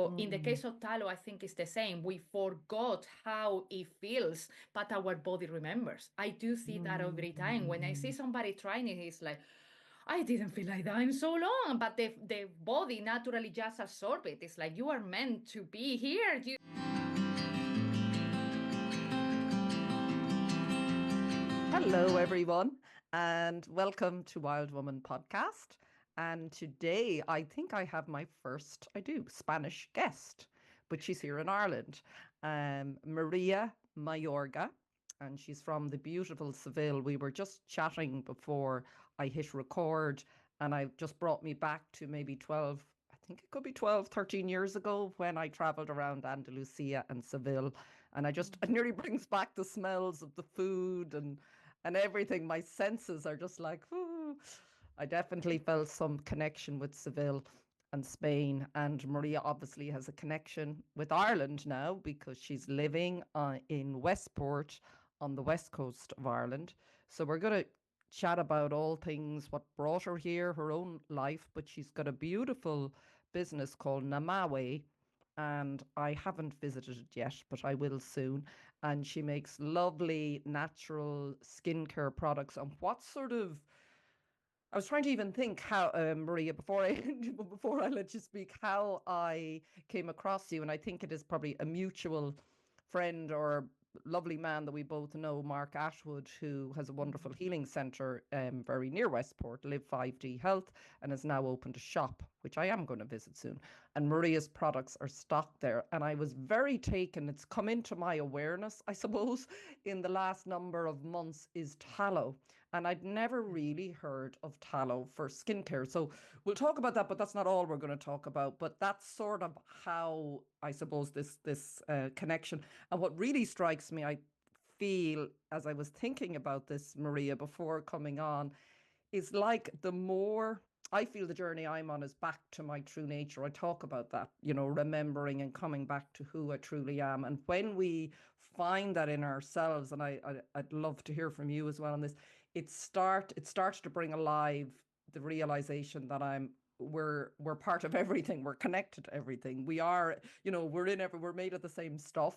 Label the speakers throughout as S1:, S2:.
S1: So in the case of tallow, I think it's the same. We forgot how it feels, but our body remembers. I do see that every time. When I see somebody trying it, it's like, I didn't feel like that in so long, but the body naturally just absorbs it. It's like you are meant to be here.
S2: Hello, everyone, and welcome to Wild Woman Podcast. And today, I think I have my first, Spanish guest, but she's here in Ireland, Maria Mayorga, and she's from the beautiful Seville. We were just chatting before I hit record, and I just brought me back to maybe 12, I think it could be 12, 13 years ago when I traveled around Andalusia and Seville. And it nearly brings back the smells of the food and everything. My senses are just like, ooh. I definitely felt some connection with Seville and Spain. And Maria obviously has a connection with Ireland now because she's living in Westport on the west coast of Ireland. So we're going to chat about all things, what brought her here, her own life. But she's got a beautiful business called Namawe, and I haven't visited it yet, but I will soon. And she makes lovely natural skincare products. And what sort of, I was trying to even think how, Maria, before I before I let you speak, how I came across you, and I think it is probably a mutual friend or lovely man that we both know, Mark Ashwood, who has a wonderful healing centre very near Westport, Live 5D Health, and is now opened a shop, which I am going to visit soon. And Maria's products are stocked there. And I was very taken. It's come into my awareness, I suppose, in the last number of months is tallow. And I'd never really heard of tallow for skincare. So we'll talk about that, but that's not all we're going to talk about. But that's sort of how I suppose this connection. And what really strikes me, I feel as I was thinking about this, Maria, before coming on, is like the more I feel the journey I'm on is back to my true nature. I talk about that, remembering and coming back to who I truly am. And when we find that in ourselves, and I'd love to hear from you as well on this, it starts to bring alive the realization that we're part of everything. We're connected to everything. We are, we're made of the same stuff.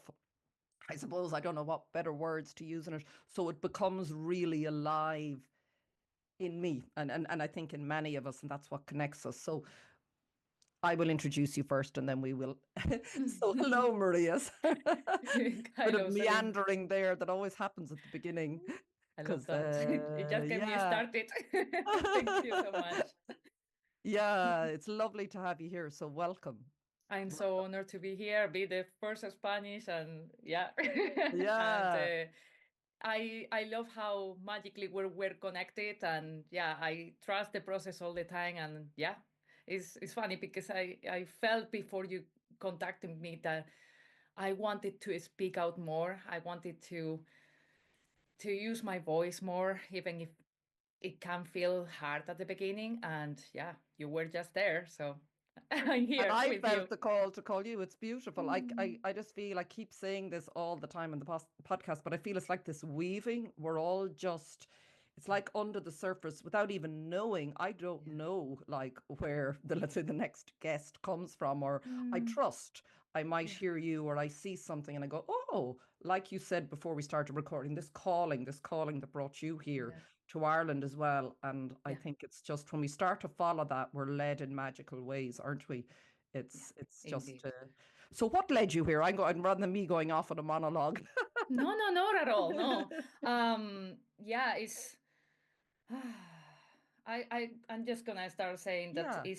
S2: I suppose I don't know what better words to use in it. So it becomes really alive in me and I think in many of us, and that's what connects us. So I will introduce you first and then we will. So hello, Maria. Bit of
S1: Hello, Celine.
S2: meandering there that always happens at the beginning
S1: I love
S2: because
S1: that. It just get me
S2: yeah.
S1: started. Thank you so much.
S2: Yeah, it's lovely to have you here, so welcome.
S1: I'm so honored to be here, be the first Spanish, and yeah, and
S2: Yeah.
S1: I love how magically we're connected, and yeah, I trust the process all the time, and yeah, it's funny because I felt before you contacted me that I wanted to speak out more. I wanted to use my voice more, even if it can feel hard at the beginning. And yeah, you were just there, so I'm
S2: And
S1: here
S2: I
S1: with you.
S2: felt the call to call you. It's beautiful.
S1: Mm.
S2: I just feel I keep saying this all the time in the podcast, but I feel it's like this weaving. We're all just, it's like under the surface without even knowing. I don't
S1: Yeah.
S2: know like where let's say the next guest comes from, or I
S1: Mm.
S2: trust I might
S1: Yeah.
S2: hear you or I see something and I go, oh, like you said before we started recording, this calling that brought you here
S1: Yeah.
S2: to Ireland as well. And I
S1: Yeah.
S2: think it's just when we start to follow that, we're led in magical ways, aren't we?
S1: Yeah.
S2: It's just
S1: Indeed.
S2: so what led you here? I'm going rather than me going off on a monologue.
S1: No, no, not at all. No. Yeah, it's I'm just gonna start saying that
S2: Yeah.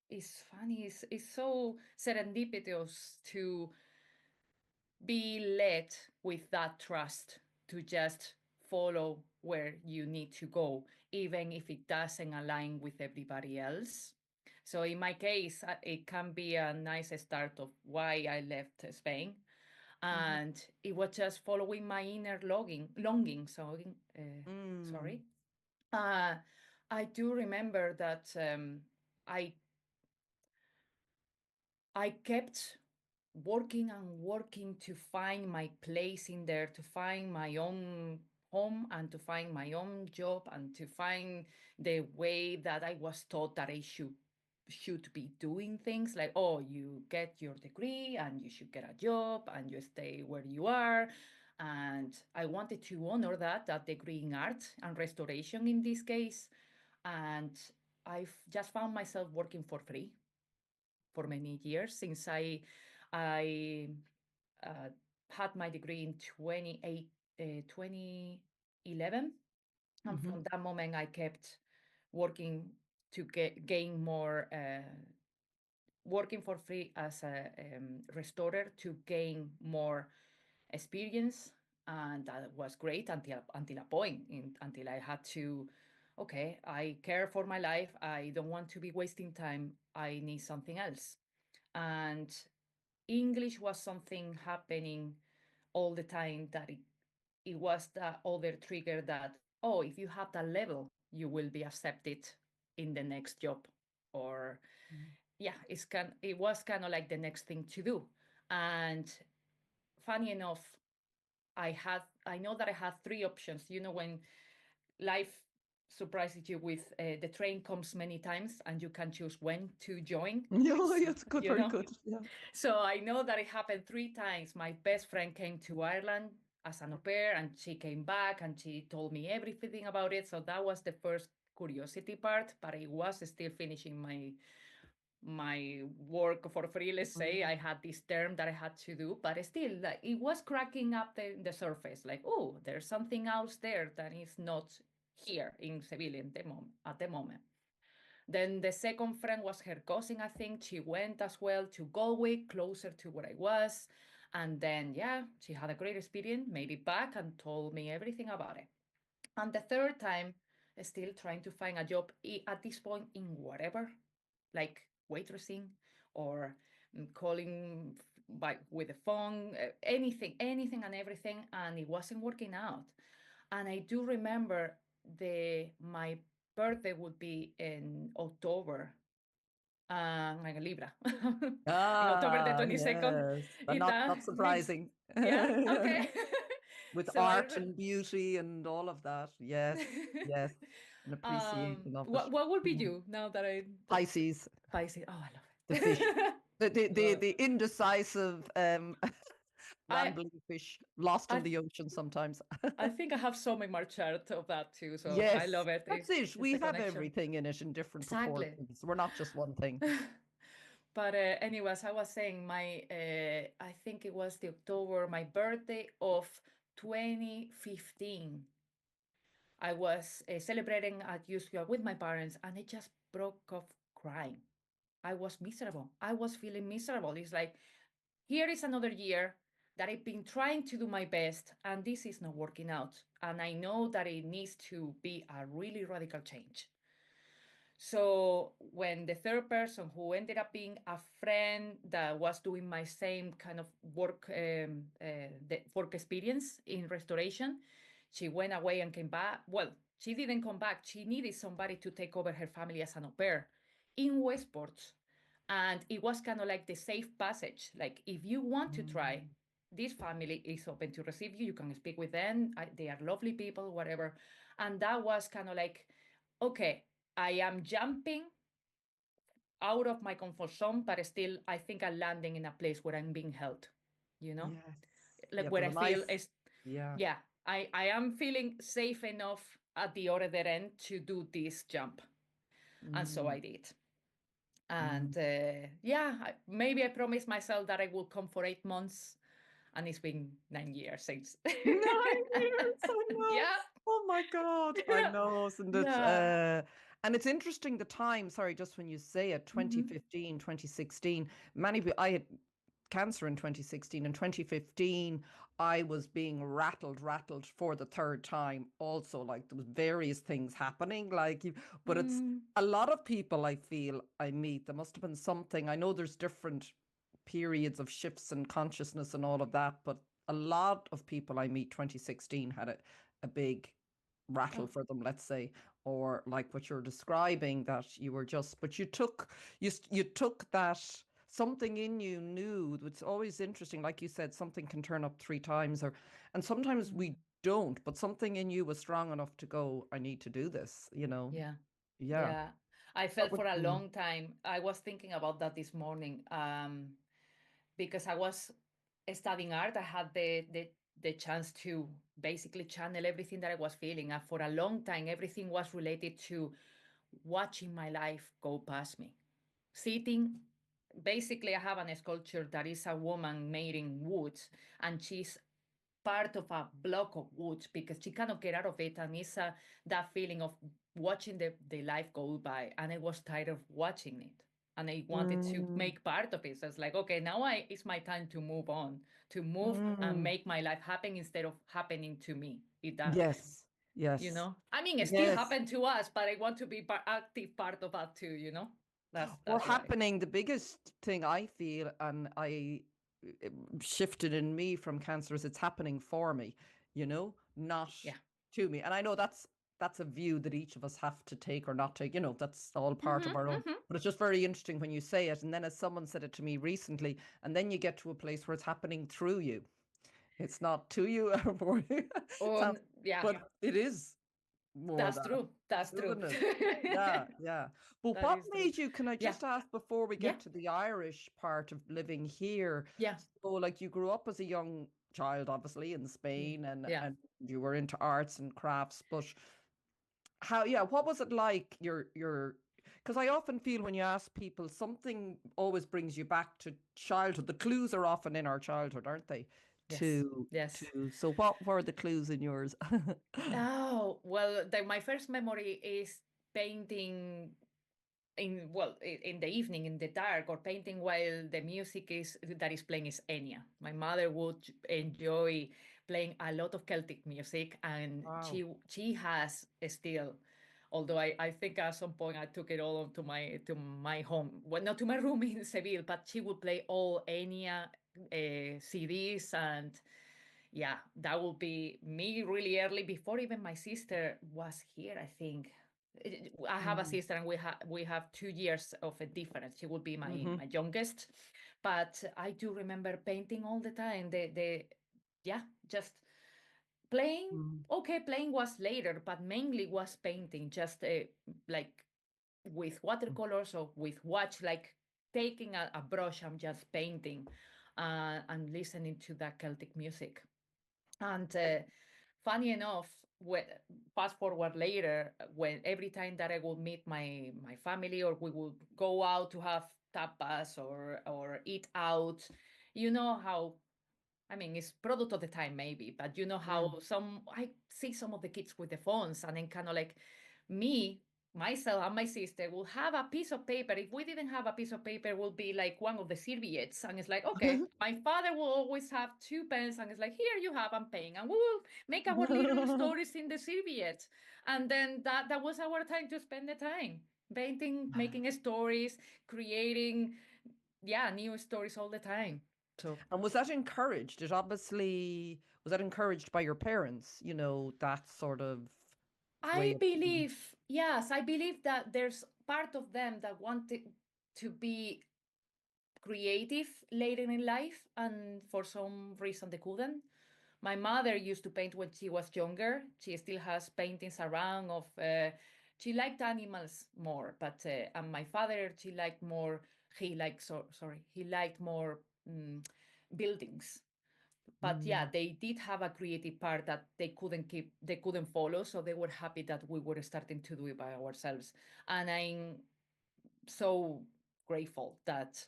S1: it's funny. It's so serendipitous to be led with that trust to just follow where you need to go, even if it doesn't align with everybody else. So in my case, it can be a nice start of why I left Spain,
S2: Hmm.
S1: and it was just following my inner longing.
S2: Mm.
S1: Sorry. Uh, I do remember that I I kept working and working to find my place in there, to find my own home and to find my own job and to find the way that I was taught that I should should be doing things like, oh, you get your degree and you should get a job and you stay where you are. And I wanted to honor that degree in art and restoration in this case. And I've just found myself working for free for many years since I uh, had my degree in 2011. And
S2: Hmm.
S1: from that moment, I kept working to gain more, working for free as a restorer to gain more experience. And that was great until a point, until I had to, okay, I care for my life. I don't want to be wasting time. I need something else. And English was something happening all the time that it was the other trigger that, oh, if you have that level, you will be accepted in the next job. Or yeah, it was kind of like the next thing to do. And funny enough, I know that I had three options. You know, when life surprises you with the train comes many times and you can choose when to join.
S2: Yeah, yeah, it's good,
S1: You
S2: very
S1: know,
S2: good. Yeah.
S1: so I know that it happened three times. My best friend came to Ireland as an au pair and she came back and she told me everything about it. So that was the first curiosity part, but I was still finishing my work for free. Let's say I
S2: Mm.
S1: had this term that I had to do, but still, like, it was cracking up the surface. Like, oh, there's something else there that is not here in Seville at the moment. Then the second friend was her cousin, I think. She went as well to Galway, closer to where I was. And then, yeah, she had a great experience, made it back and told me everything about it. And the third time, still trying to find a job at this point in whatever, like waitressing or calling by with the phone, anything and everything, and it wasn't working out. And I do remember the my birthday would be in October. I'm a Libra. In October the
S2: Ah,
S1: 22nd.
S2: yes, but
S1: It
S2: not
S1: means,
S2: surprising.
S1: yeah, okay.
S2: With
S1: So I
S2: art and beauty and all of that. Yes, yes, an appreciation of it.
S1: what would be
S2: Mhm.
S1: you now that I that
S2: Pisces,
S1: Pisces? Oh, I
S2: the
S1: love
S2: fish,
S1: it. Love it.
S2: the indecisive,
S1: I
S2: rambling fish lost
S1: I
S2: in the ocean sometimes.
S1: I think I have some in my chart of that too. So I
S2: Yes,
S1: love it.
S2: that's it.
S1: It's
S2: We
S1: the
S2: have
S1: connection.
S2: everything in it in different
S1: Exactly.
S2: proportions. We're not just one thing.
S1: But anyways, I was saying my I think it was the October, my birthday of 2015. I was celebrating at usual with my parents, and I just broke off crying. I was miserable. I was feeling miserable. It's like, here is another year that I've been trying to do my best, and this is not working out. And I know that it needs to be a really radical change. So when the third person, who ended up being a friend that was doing my same kind of the work experience in restoration, she went away and came back. Well, she didn't come back. She needed somebody to take over her family as an au pair in Westport. And it was kind of like the safe passage. Like, if you want to try,
S2: Mm.
S1: this family is open to receive you. You can speak with them. They are lovely people, whatever. And that was kind of like, okay, I am jumping out of my comfort zone, but still, I think I'm landing in a place where I'm being held, you know,
S2: Yes.
S1: like
S2: Yeah,
S1: where
S2: but a
S1: I feel
S2: nice,
S1: is,
S2: yeah.
S1: yeah, I am feeling safe enough at the other end to do this jump. And so
S2: Mm,
S1: I did. And
S2: mm.
S1: yeah, maybe I promised myself that I will come for 8 months, and it's been 9 years since.
S2: 9 years, I know.
S1: Yeah,
S2: Oh my God, I know, isn't it?
S1: yeah.
S2: And it's interesting the time, sorry, just when you say it,
S1: Hmm.
S2: 2015, 2016. Many people, I had cancer in 2016. In 2015, I was being rattled for the third time. Also, like there was various things happening, but it's
S1: Mm,
S2: a lot of people I feel I meet. There must have been something. I know there's different periods of shifts in consciousness and all of that, but a lot of people I meet 2016 had a big rattle
S1: oh,
S2: for them, let's say, or like what you're describing, that you were just, but you took that something in you knew. It's always interesting, like you said, something can turn up three times, and sometimes
S1: mm,
S2: we don't, but something in you was strong enough to go, I need to do this,
S1: yeah.
S2: yeah.
S1: Yeah. I
S2: What
S1: felt
S2: would
S1: for a
S2: mm,
S1: long time. I was thinking about that this morning, because I was studying art. I had the chance to basically channel everything that I was feeling. And for a long time, everything was related to watching my life go past me. Sitting, basically, I have an sculpture that is a woman made in wood, and she's part of a block of wood because she cannot get out of it. And it's that feeling of watching the life go by. And I was tired of watching it. And I wanted to
S2: mm,
S1: make part of it. So it's like, okay, now it's my time to move on, to move and
S2: mm.
S1: make my life happen instead of happening to me. It that,
S2: Yes, yes,
S1: I mean, it still
S2: yes.
S1: happened to us, but I want to be active part of that too.
S2: Well,
S1: That's why.
S2: happening, the biggest thing I feel, and it shifted in me from cancer, is it's happening for me, not
S1: Yeah.
S2: to me. And I know that's a view that each of us have to take or not take, that's all part of
S1: Hmm.
S2: our own.
S1: Hmm.
S2: But it's just very interesting when you say it. And then as someone said it to me recently, and then you get to a place where it's happening through you. It's not to you or for you.
S1: On,
S2: Sounds,
S1: yeah,
S2: but it is more
S1: that's
S2: that,
S1: true. That's true.
S2: isn't it? Yeah, yeah. But
S1: That
S2: what
S1: is true.
S2: made you, can I
S1: Yeah.
S2: just ask before we
S1: Yeah.
S2: get to the Irish part of living here?
S1: Yeah.
S2: So, like, you grew up as a young child, obviously, in
S1: Yeah.
S2: Spain, and
S1: Yeah.
S2: and you were into arts and crafts, but how, yeah, what was it like because I often feel when you ask people, something always brings you back to childhood. The clues are often in our childhood, aren't they?
S1: Yes.
S2: To
S1: Yes.
S2: so what were the clues in yours?
S1: Oh, well, my first memory is painting in the evening in the dark, or painting while the music is that is playing is Enya. My mother would enjoy playing a lot of Celtic music, and
S2: Wow.
S1: she has still, although I think at some point I took it all to my home, well, not to my room in Seville, but she would play all Enya CDs. And yeah, that will be me really early, before even my sister was here, I think. I have a
S2: Mm.
S1: sister, and we have 2 years of a difference. She will be my
S2: Mm-hmm.
S1: my youngest, but I do remember painting all the time. The Yeah, just playing.
S2: Mm.
S1: Okay, playing was later, but mainly was painting. Just like with watercolors or with watch, like taking a brush and just painting, and listening to that Celtic music. And funny enough, when fast forward later, when every time that I would meet my family, or we would go out to have tapas or eat out, you know how, I mean, it's product of the time maybe, but you know
S2: Mm.
S1: how I see some of the kids with the phones, and then kind of like me, myself, and my sister will have a piece of paper. If we didn't have a piece of paper, it will be like one of the serviettes, and it's like, okay. My father will always have 2 pens, and it's like, here you have, I'm paying, and we will make our little stories in the serviette, and then that was our time to spend the time painting, making stories, creating, yeah, new stories all the time. So
S2: And was that encouraged? It obviously was that encouraged by your parents, that sort of way
S1: I
S2: of thinking?
S1: believe, yes, I believe that there's part of them that wanted to be creative later in life, and for some reason they couldn't. My mother used to paint when she was younger. She still has paintings around of, she liked animals more, but, and my father, he liked more buildings. But yeah,
S2: Mm.
S1: they did have a creative part that they couldn't follow, so they were happy that we were starting to do it by ourselves. And I'm so grateful that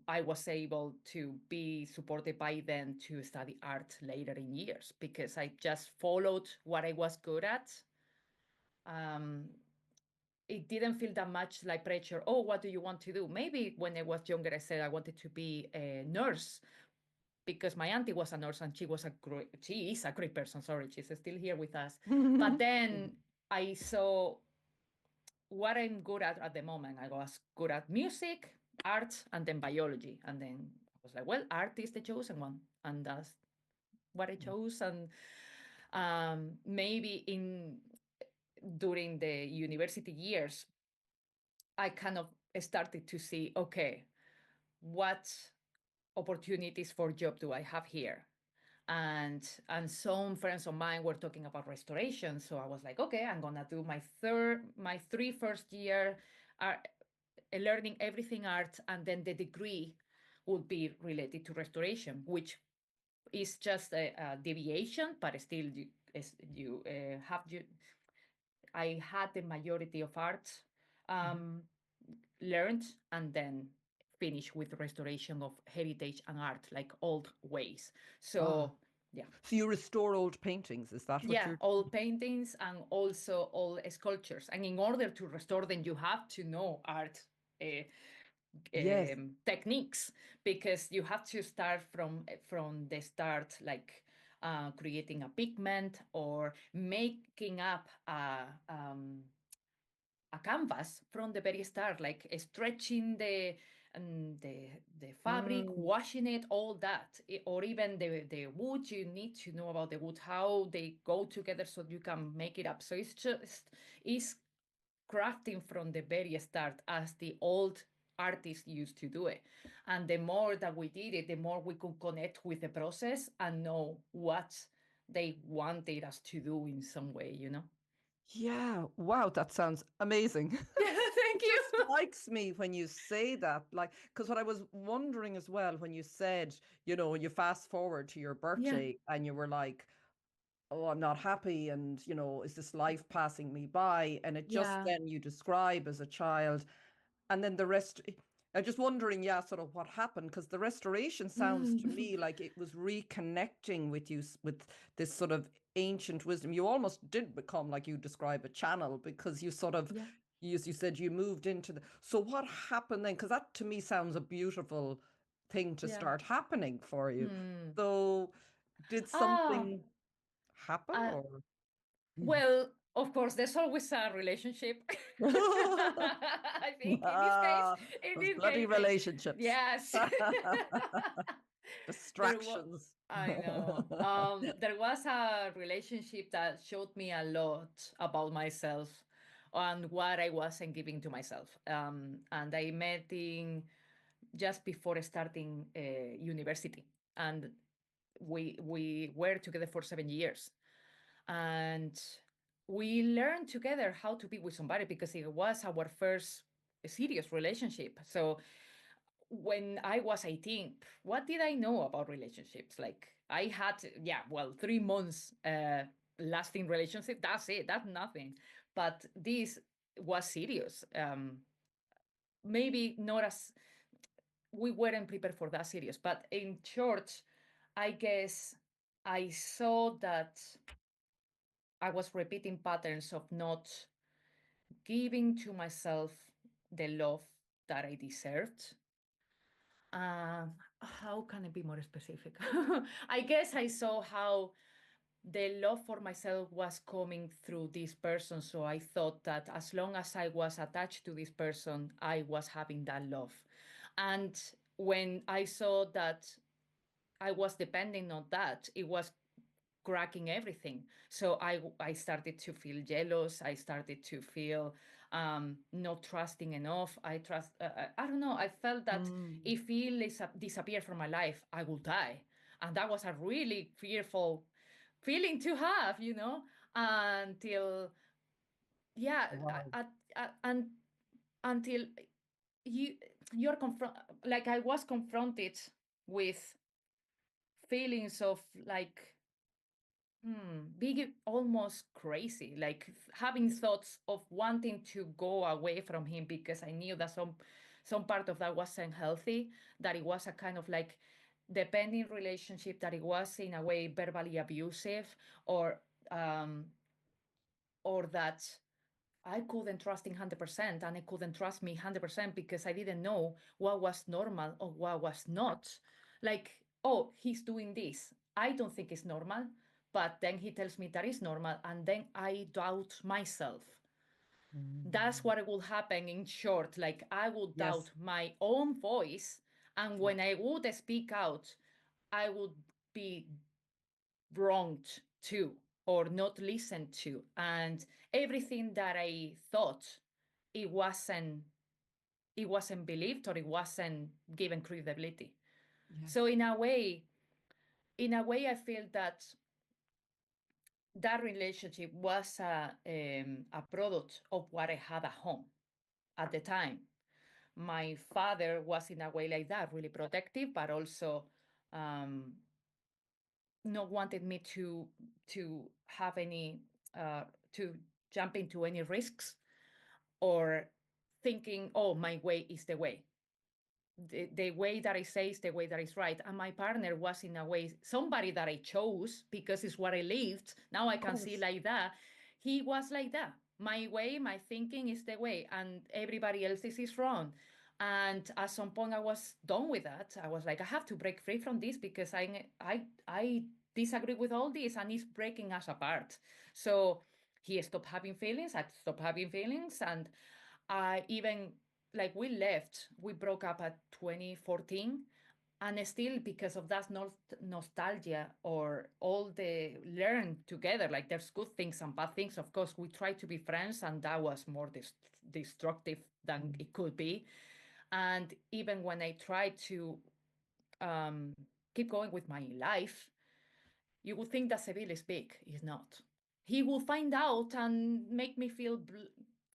S1: I was able to be supported by them to study art later in years, because I just followed what I was good at. um, it didn't feel that much like pressure. Oh, what do you want to do? Maybe when I was younger, I said I wanted to be a nurse, because my auntie was a nurse, and she is a great person. Sorry, she's still here with us. But then I saw what I'm good at the moment. I was good at music, art, and then biology. And then I was like, well, art is the chosen one, and that's what I chose. And maybe in during the university years, I kind of started to see, okay, what opportunities for job do I have here? and some friends of mine were talking about restoration. So I was like, okay, I'm gonna do my three first year are learning everything art, and then the degree would be related to restoration, which is just a deviation, but still you have you. I had the majority of art
S2: Mhm.
S1: um, learned, and then finish with restoration of heritage and art, like old ways.
S2: Ah,
S1: So yeah,
S2: so you restore old paintings, is that what
S1: yeah,
S2: you're?
S1: old paintings and also old sculptures. And in order to restore them, you have to know art uh,
S2: Yes.
S1: techniques, because you have to start from the start, like creating a pigment or making up a canvas from the very start, like stretching um, the the fabric,
S2: Mm,
S1: washing it, all that. Or even the wood. You need to know about the wood, how they go together, so you can make it up. So it's crafting from the very start, as the old artists used to do it. And the more that we did it, the more we could connect with the process and know what they wanted us to do in some way, you know.
S2: yeah. Wow, that sounds amazing.
S1: Thank
S2: It just
S1: you.
S2: strikes me when you say that, like, because what I was wondering as well, when you said, you fast forward to your
S1: Yeah,
S2: birthday and you were like, oh, I'm not happy, and, is this life passing me by? And it just
S1: yeah.
S2: then you describe as a child, and then the rest. I'm just wondering, yeah, sort of what happened, because the restoration sounds to
S1: Mm.
S2: me like it was reconnecting with you with this sort of ancient wisdom. You almost did become, like you describe, a channel, because you sort of,
S1: Yeah,
S2: as you said, you moved into the. So what happened then? Because that to me sounds a beautiful thing to
S1: yeah.
S2: start happening for you.
S1: Hmm.
S2: So did
S1: Ah,
S2: something happen,
S1: uh,
S2: or?
S1: well, of course, there's always a relationship. I think
S2: Ah,
S1: in
S2: those
S1: this
S2: bloody
S1: case,
S2: relationships.
S1: yes. there was,
S2: Distractions.
S1: I know. There was a relationship that showed me a lot about myself and what I wasn't giving to myself. And I met in just before starting university, and we were together for 7 years, and we learned together how to be with somebody, because it was our first serious relationship. So when I was 18, what did I know about relationships? Like, I had, yeah, well, 3 months lasting relationship. That's it. That's nothing. But this was serious. Maybe not as we weren't prepared for that serious. But in short, I guess I saw that I was repeating patterns of not giving to myself the love that I deserved. How can I be more specific? I guess I saw how the love for myself was coming through this person. So I thought that as long as I was attached to this person, I was having that love. And when I saw that I was depending on that, it was cracking everything. So I started to feel jealous. I started to feel not trusting enough. I don't know. I felt that
S2: Mm.
S1: if he disappeared from my life, I would die. And that was a really fearful feeling to have, until, yeah,
S2: Wow.
S1: and until you you're confront like I was confronted with feelings of like being almost crazy, like having thoughts of wanting to go away from him, because I knew that some part of that wasn't healthy, that it was a kind of like depending relationship, that it was in a way verbally abusive, or um, or that I couldn't trust him 100%, and I couldn't trust me 100% because I didn't know what was normal or what was not. Like, oh, he's doing this. I don't think it's normal, but then he tells me that is normal, and then I doubt myself. That's
S2: Mm.
S1: what will happen in short. Like, I would doubt
S2: Yes.
S1: my own voice, and
S2: Yeah.
S1: when I would speak out, I would be wronged too, or not listened to, and everything that I thought, it wasn't it wasn't believed, or it wasn't given credibility.
S2: Yes.
S1: So in a way, in a way, I feel that that relationship was a product of what I had at home at the time. My father was in a way like that, really protective, but also um, not wanted me to have any to jump into any risks or thinking, oh, my way is the way. The way that I say is the way that is right. And my partner was in a way somebody that I chose because it's what I lived. Now I
S2: Of
S1: can see
S2: course.
S1: like that. He was like that. My way, my thinking is the way, and everybody else's is wrong. And at some point, I was done with that. I was like, I have to break free from this because I disagree with all this, and it's breaking us apart. So he stopped having feelings. I stopped having feelings, and I even like we broke up at 2014, and still because of that nostalgia or all the learn together, like there's good things and bad things. Of course, we tried to be friends, and that was more destructive than
S2: Mm.
S1: it could be. And even when I tried to um, keep going with my life, you would think that Seville is big. It's not. He will find out and make me feel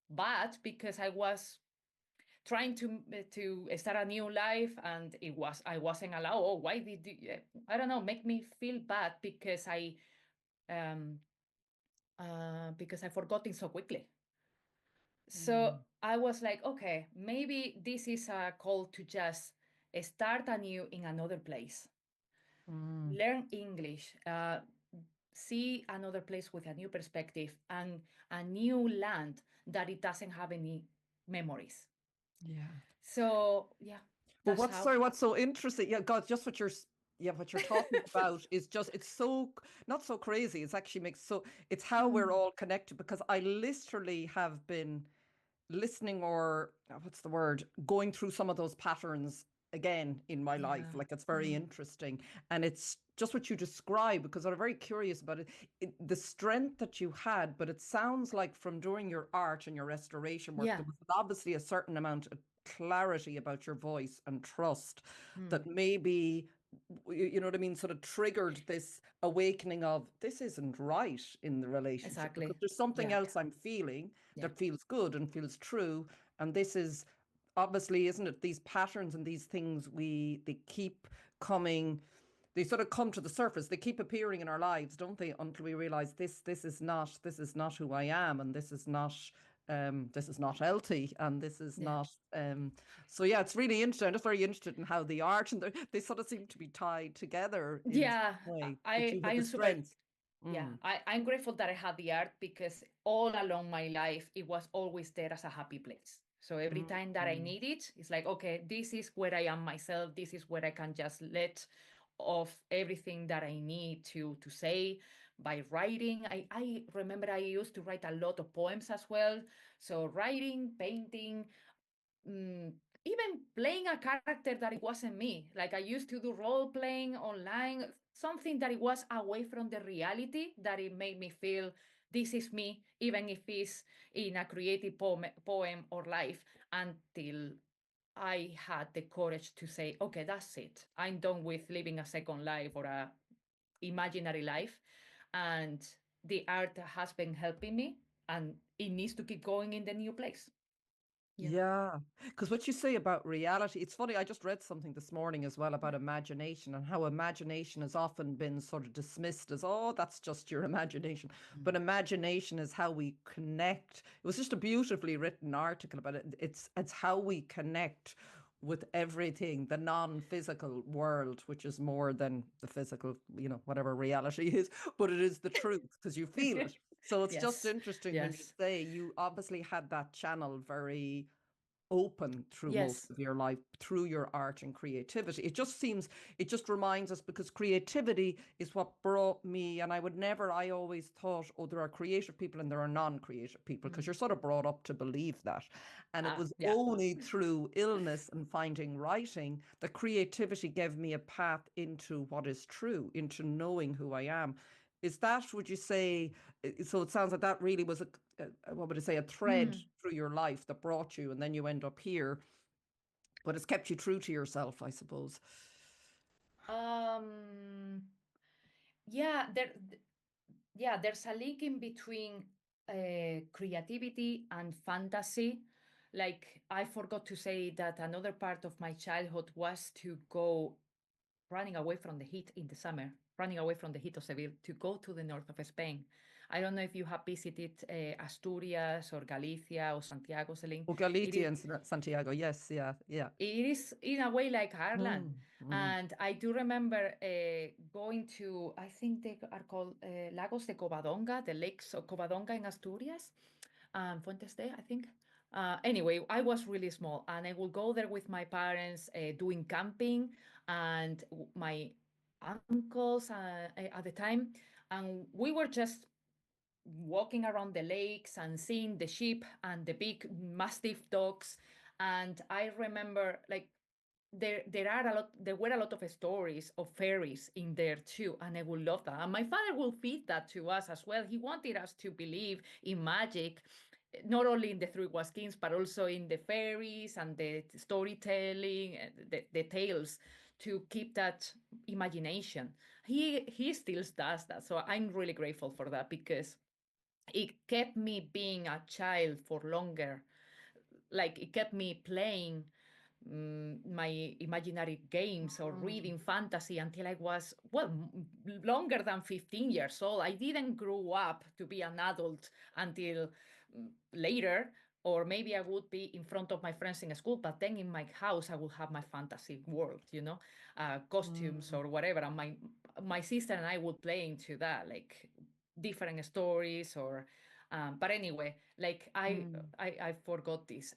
S1: bad because I was trying to start a new life, and I wasn't allowed. Oh, why did you, I don't know, make me feel bad um because I forgot it so quickly. So
S2: Mm.
S1: I was like, okay, maybe this is a call to just start anew in another place,
S2: Mm.
S1: learn English, see another place with a new perspective and a new land that it doesn't have any memories.
S2: Yeah.
S1: So yeah,
S2: But
S1: that's how.
S2: what's so interesting? Yeah, God, just what yeah, what you're talking about is just it's so not so crazy. It's actually makes so it's how we're
S1: Mm,
S2: all connected because I literally have been listening or what's the word going through some of those patterns again in my life,
S1: yeah.
S2: like it's very
S1: Mm,
S2: interesting, and it's just what you describe because I'm very curious about the strength that you had, but it sounds like from doing your art and your restoration work
S1: yeah.
S2: there was obviously a certain amount of clarity about your voice and trust that
S1: Mm,
S2: maybe you know what I mean, sort of triggered this awakening of this isn't right in the relationship because
S1: exactly.
S2: there's something
S1: Yeah.
S2: else I'm feeling
S1: Yeah.
S2: that feels good and feels true. And this is obviously, isn't it? These patterns and these things they keep coming, they sort of come to the surface. They keep appearing in our lives, don't they? Until we realize this is not who I am, and this is not healthy, and this is
S1: Yeah.
S2: not. So yeah, it's really interesting. I'm just very interested in how the art and they sort of seem to be tied together in some
S1: Yeah.
S2: way. But you
S1: I
S2: had the
S1: am super.
S2: strength.
S1: Yeah,
S2: Mm,
S1: I'm grateful that I had the art because all along my life, it was always there as a happy place. So every
S2: mm,
S1: time that I
S2: mm.
S1: need it, it's like, okay, this is where I am myself. This is where I can just let off everything that I need to say by writing. I remember I used to write a lot of poems as well. So writing, painting, mm, even playing a character that it wasn't me. Like I used to do role playing online, something that it was away from the reality, that it made me feel this is me, even if it's in a creative poem or life, until I had the courage to say, okay, that's it. I'm done with living a second life or a imaginary life. And the art has been helping me, and it needs to keep going in the new place. Yeah.
S2: Yeah, because what you say about reality, it's funny. I just read something this morning as well about imagination and how imagination has often been sort of dismissed as, oh, that's just your imagination. But
S1: Mm.
S2: imagination is how we connect. It was just a beautifully written article about it. It's how we connect with everything, the non-physical world, which is more than the physical, you know, whatever reality is, but it is the truth because you feel it. So it's just
S1: Yes,
S2: interesting when you
S1: yes,
S2: say you obviously had that channel very open through most
S1: yes,
S2: of your life through your art and creativity. It just seems, it just reminds us because creativity is what brought me, and I would never, I always thought, oh, there are creative people and there are non-creative people because
S1: mm.
S2: you're sort of brought up to believe that. And it was
S1: Yeah,
S2: only through illness and finding writing that creativity gave me a path into what is true, into knowing who I am. Is that, would you say, so it sounds like that really was what would I say, a thread
S1: mm.
S2: through your life that brought you, and then you end up here, but it's kept you true to yourself, I suppose.
S1: Um, yeah, there's a link in between creativity and fantasy. Like I forgot to say that another part of my childhood was to go running away from the heat in the summer, running away from the heat of Seville to go to the north of Spain. I don't know if you have visited Asturias or Galicia or Santiago, Celine.
S2: Oh,
S1: It
S2: Galicia
S1: is,
S2: and Santiago. Yes, yeah, yeah.
S1: it is in a way like Ireland.
S2: Mm, mm.
S1: And I do remember going to, I think they are called Lagos de Covadonga, the lakes of Covadonga in Asturias, Fuentes de, I think. Anyway, I was really small and I would go there with my parents doing camping and my uncles at the time. And we were just walking around the lakes and seeing the sheep and the big mastiff dogs. And I remember like there were a lot of stories of fairies in there too, and I would love that. And my father will feed that to us as well. He wanted us to believe in magic, not only in the three skins, but also in the fairies and the storytelling, the tales, to keep that imagination. He still does that, so I'm really grateful for that because it kept me being a child for longer. Like it kept me playing my imaginary games or
S2: Mm.
S1: reading fantasy until I was, well, longer than 15 years old. I didn't grow up to be an adult until later, or maybe I would be in front of my friends in school, but then in my house, I would have my fantasy world, costumes
S2: Mm.
S1: or whatever. And my sister and I would play into that, like different stories or but anyway, like
S2: Mm.
S1: I forgot this.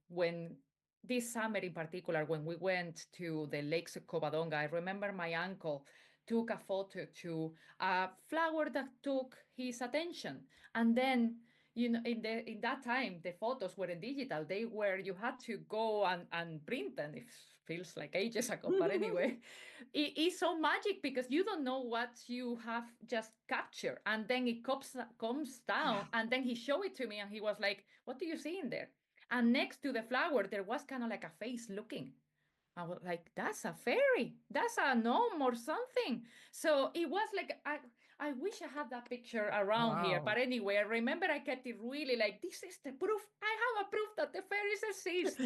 S1: When this summer in particular, when we went to the lakes of Covadonga, I remember my uncle took a photo to a flower that took his attention. And then, in that time, the photos weren't digital. They were, you had to go and print them. It feels like ages ago, but anyway, it's so magic because you don't know what you have just captured. And then it comes down,
S2: Yeah.
S1: and then he showed it to me, and he was like, "What do you see in there?" And next to the flower, there was kind of like a face looking. I was like, that's a fairy. That's a gnome or something. So it was like, I wish I had that picture around here.
S2: Wow.
S1: But anyway, I remember I kept it really like, this is the proof. I have a proof that the fairies exist.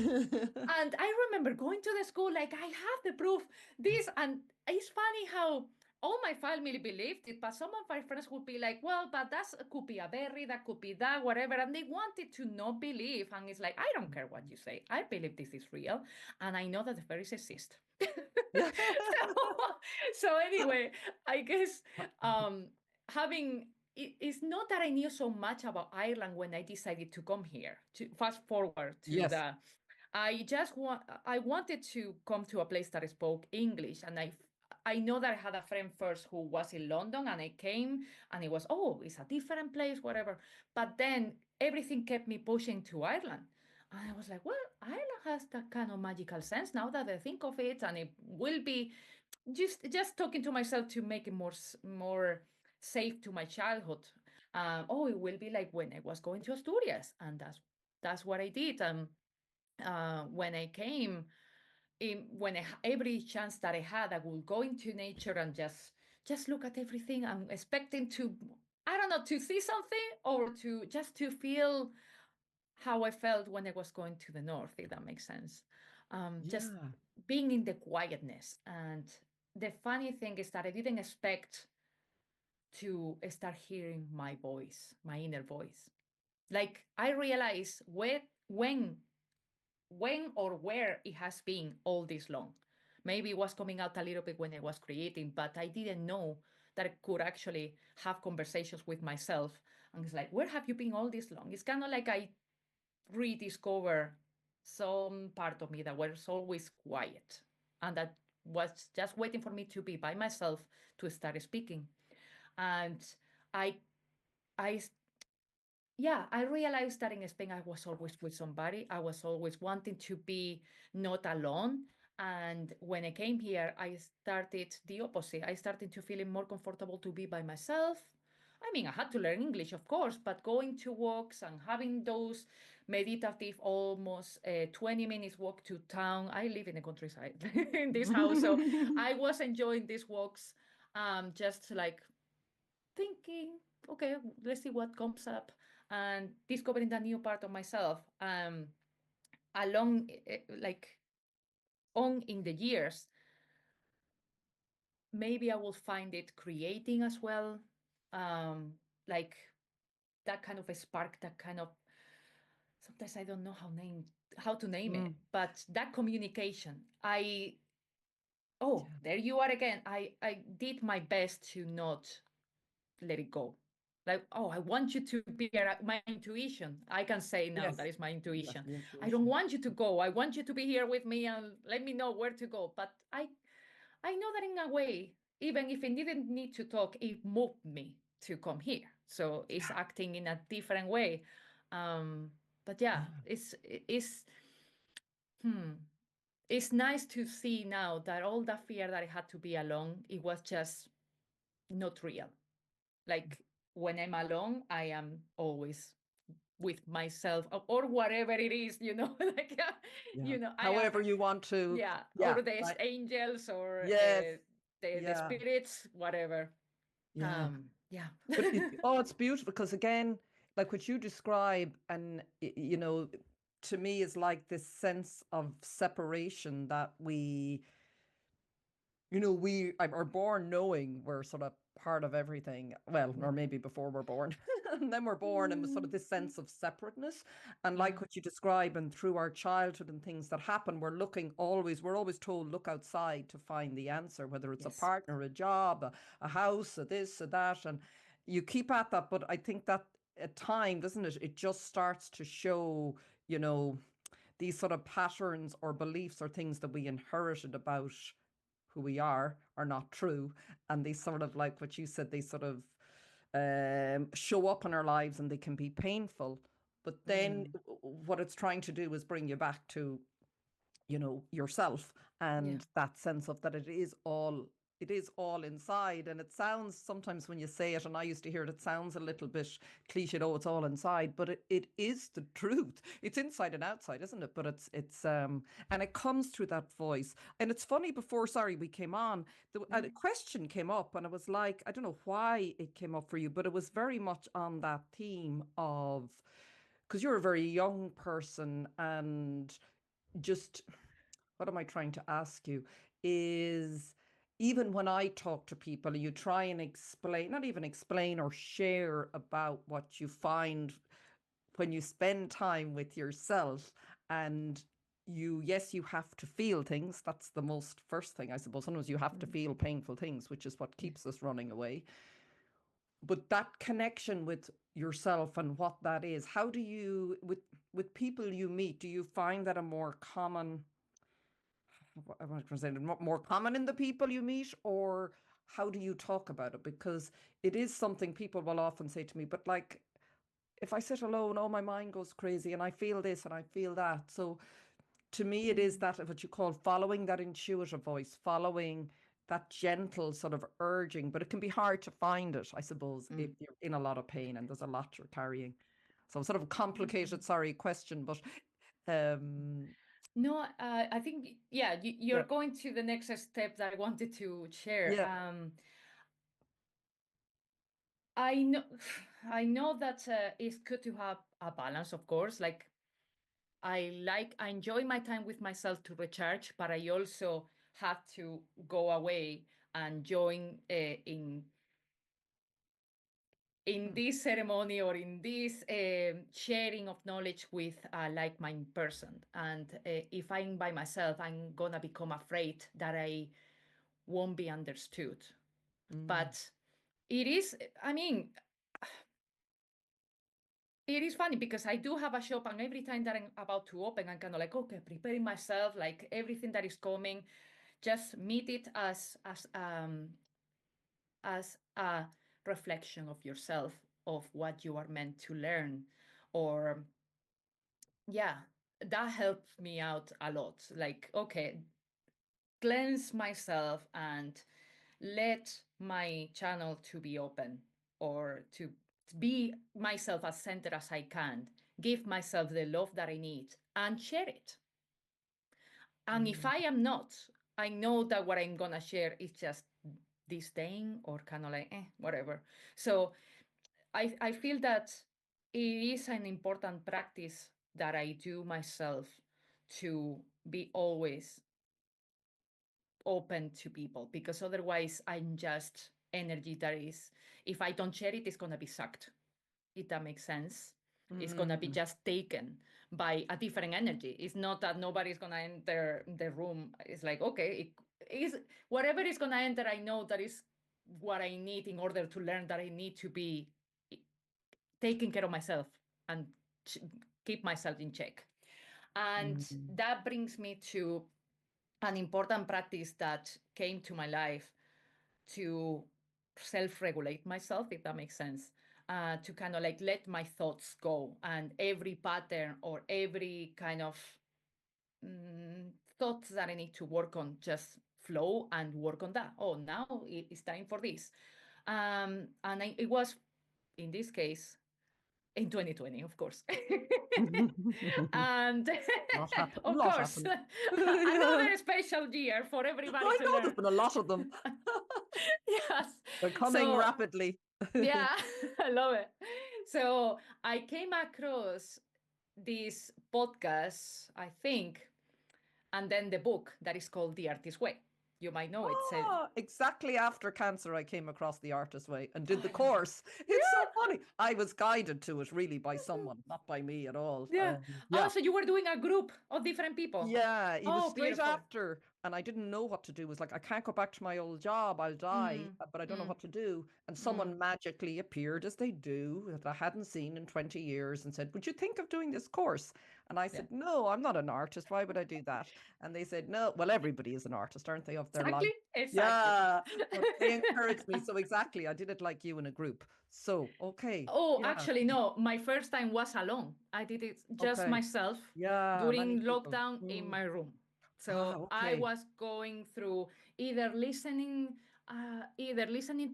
S1: And I remember going to the school, like, I have the proof. This, and it's funny how all my family believed it, but some of my friends would be like, well, but that could be a berry, that could be that, whatever. And they wanted to not believe. And it's like, I don't care what you say. I believe this is real. And I know that the fairies exist.
S2: Yeah.
S1: So anyway, I guess having it's not that I knew so much about Ireland when I decided to come here. To fast forward to
S2: Yes.
S1: the I wanted to come to a place that spoke English, and I know that I had a friend first who was in London, and I came, and it was, oh, it's a different place, whatever. But then everything kept me pushing to Ireland, and I was like, well, Ireland has that kind of magical sense now that I think of it, and it will be just talking to myself to make it more safe to my childhood. Oh, it will be like when I was going to Asturias, and that's what I did. When I came, when every chance that I had, I would go into nature and just look at everything. I'm expecting to, I don't know, to see something or to feel how I felt when I was going to the north, if that makes sense. Just
S2: Yeah.
S1: being in the quietness. And the funny thing is that I didn't expect to start hearing my voice, my inner voice. Like I realized when or where it has been all this long. Maybe it was coming out a little bit when I was creating, but I didn't know that I could actually have conversations with myself. And it's like, where have you been all this long? It's kind of like I rediscover some part of me that was always quiet and that was just waiting for me to be by myself to start speaking. And I I yeah, I realized that in Spain, I was always with somebody. I was always wanting to be not alone. And when I came here, I started the opposite. I started to feeling more comfortable to be by myself. I mean, I had to learn English, of course, but going to walks and having those meditative, almost 20 minutes walk to town. I live in the countryside in this house. So I was enjoying these walks Just like thinking, okay, let's see what comes up, and discovering a new part of myself. Along, like on in the years, maybe I will find it creating as well, like that kind of a spark, that kind of, sometimes I don't know how to name it,
S2: Mm.
S1: but that communication. Oh,
S2: Yeah.
S1: there you are again. I did my best to not let it go. Like, oh, I want you to be my intuition. I can say now that
S2: Yes.
S1: is my
S2: Yeah.
S1: intuition.
S2: The
S1: I don't
S2: intuition.
S1: want you to go. I want you to be here with me and let me know where to go. But I know that in a way, even if it didn't need to talk, it moved me to come here. So it's
S2: Yeah.
S1: acting in a different way. Um, but yeah,
S2: Yeah.
S1: hmm, it's nice to see now that all that fear that I had to be alone, it was just not real. Like when I'm alone, I am always with myself or whatever it is, like,
S2: Yeah.
S1: I am,
S2: However you want to.
S1: yeah,
S2: Yeah.
S1: or the
S2: Right.
S1: angels or
S2: Yes.
S1: the
S2: Yeah.
S1: spirits, whatever.
S2: Yeah.
S1: Yeah.
S2: But it's beautiful because again, like what you describe, and to me is like this sense of separation that we are born knowing we're sort of part of everything. Well, or maybe before we're born, and then we're born, and with sort of this sense of separateness. And
S1: Yeah.
S2: like what you describe, and through our childhood and things that happen, we're always told, look outside to find the answer, whether it's a
S1: Yes.
S2: partner, a job, a house, a this, a that. And you keep at that. But I think that at time, doesn't it? It just starts to show, you know, these sort of patterns or beliefs or things that we inherited about who we are not true. And they sort of, like what you said, they sort of show up in our lives and they can be painful. But then
S1: Mm.
S2: what it's trying to do is bring you back to yourself,
S1: Yeah.
S2: and that sense of that it is all inside. And it sounds sometimes when you say it, and I used to hear it, it sounds a little bit cliched, oh, it's all inside, but it is the truth. It's inside and outside, isn't it? But it's and it comes through that voice. And it's funny, before, sorry, we came on, a
S1: Mm.
S2: question came up, and it was like, I don't know why it came up for you, but it was very much on that theme of, because you're a very young person, and just, what am I trying to ask you is, even when I talk to people, you try and explain, not even explain or share about what you find when you spend time with yourself. And yes, you have to feel things. That's the most first thing, I suppose. Sometimes you have to
S1: Mm.
S2: feel painful things, which is what
S1: Yeah.
S2: keeps us running away. But that connection with yourself and what that is, how do you, with people you meet, do you find that a more common, I want to say, more common in the people you meet, or how do you talk about it? Because it is something people will often say to me, but like, if I sit alone, oh, my mind goes crazy and I feel this and I feel that. So to me, it is
S1: Mm.
S2: that, what you call, following that intuitive voice, following that gentle sort of urging, but it can be hard to find it, I suppose, if
S1: Mm.
S2: you're in a lot of pain and there's a lot you're carrying. So sort of a
S1: Mm.
S2: complicated, sorry, question, but um,
S1: No, I think, yeah, you're
S2: yeah,
S1: going to the next step that I wanted to share.
S2: yeah.
S1: I know, I know that it's good to have a balance, of course. Like I enjoy my time with myself to recharge, but I also have to go away and join in
S2: Mm,
S1: this ceremony or in this sharing of knowledge with a like-minded person. And if I'm by myself, I'm gonna become afraid that I won't be understood.
S2: mm,
S1: But it is, I mean, it is funny because I do have a shop, and every time that I'm about to open, I'm kind of like, okay, preparing myself, like everything that is coming, just meet it as a reflection of yourself, of what you are meant to learn, or yeah, that helps me out a lot. Like, okay, cleanse myself and let my channel to be open, or to be myself as centered as I can, give myself the love that I need and share it. And if
S2: mm,
S1: I am not, I know that what I'm gonna share is just disdain or kind of like, whatever. So I feel that it is an important practice that I do myself to be always open to people, because otherwise I'm just energy that is, if I don't share it, it's going to be sucked, if that makes sense. It's going to be
S2: Mm.
S1: just taken by a different energy. It's not that nobody's going to enter the room. It's like, okay, it is whatever is going to enter, I know that is what I need in order to learn, that I need to be taking care of myself and ch- keep myself in check. And
S2: Mm.
S1: that brings me to an important practice that came to my life to self-regulate myself, if that makes sense. To kind of like let my thoughts go, and every pattern or every kind of mm, thoughts that I need to work on, just flow and work on that. Oh, now it's time for this. It was, in this case, in 2020, of course. And
S2: A
S1: of
S2: lot
S1: course,
S2: happened. Yeah.
S1: another special year for everybody
S2: I
S1: to
S2: know there's
S1: learn.
S2: been a lot of them.
S1: Yes.
S2: They're coming
S1: So,
S2: rapidly.
S1: yeah, I love it. So, I came across this podcast, I think, and then the book that is called The Artist's Way. You might know it.
S2: Ah, exactly after cancer, I came across the Artist Way and
S1: Oh,
S2: did the
S1: I love it.
S2: course. It's so funny. I was guided to it really by someone, not by me at all.
S1: Yeah. Oh,
S2: Yeah.
S1: so you were doing a group of different people.
S2: Yeah, it was
S1: Oh,
S2: straight
S1: beautiful.
S2: after, and I didn't know what to do. It was like, I can't go back to my old job, I'll die,
S1: Mm,
S2: but I don't know
S1: mm,
S2: what to do. And
S1: mm.
S2: someone magically appeared, as they do, that I hadn't seen in 20 years, and said, would you think of doing this course? And I
S1: Yeah.
S2: said, no, I'm not an artist. Why would I do that? And they said, no, well, everybody is an artist, aren't they, of their
S1: Exactly.
S2: life?
S1: Exactly.
S2: Yeah, but they encouraged me. So exactly, I did it like you in a group. So, okay.
S1: Oh,
S2: Yeah.
S1: actually, no. My first time was alone. I did it just
S2: Okay.
S1: myself
S2: Yeah, many
S1: during
S2: people.
S1: lockdown in
S2: Mm.
S1: my room.
S2: Ah,
S1: So I
S2: okay.
S1: was going through either listening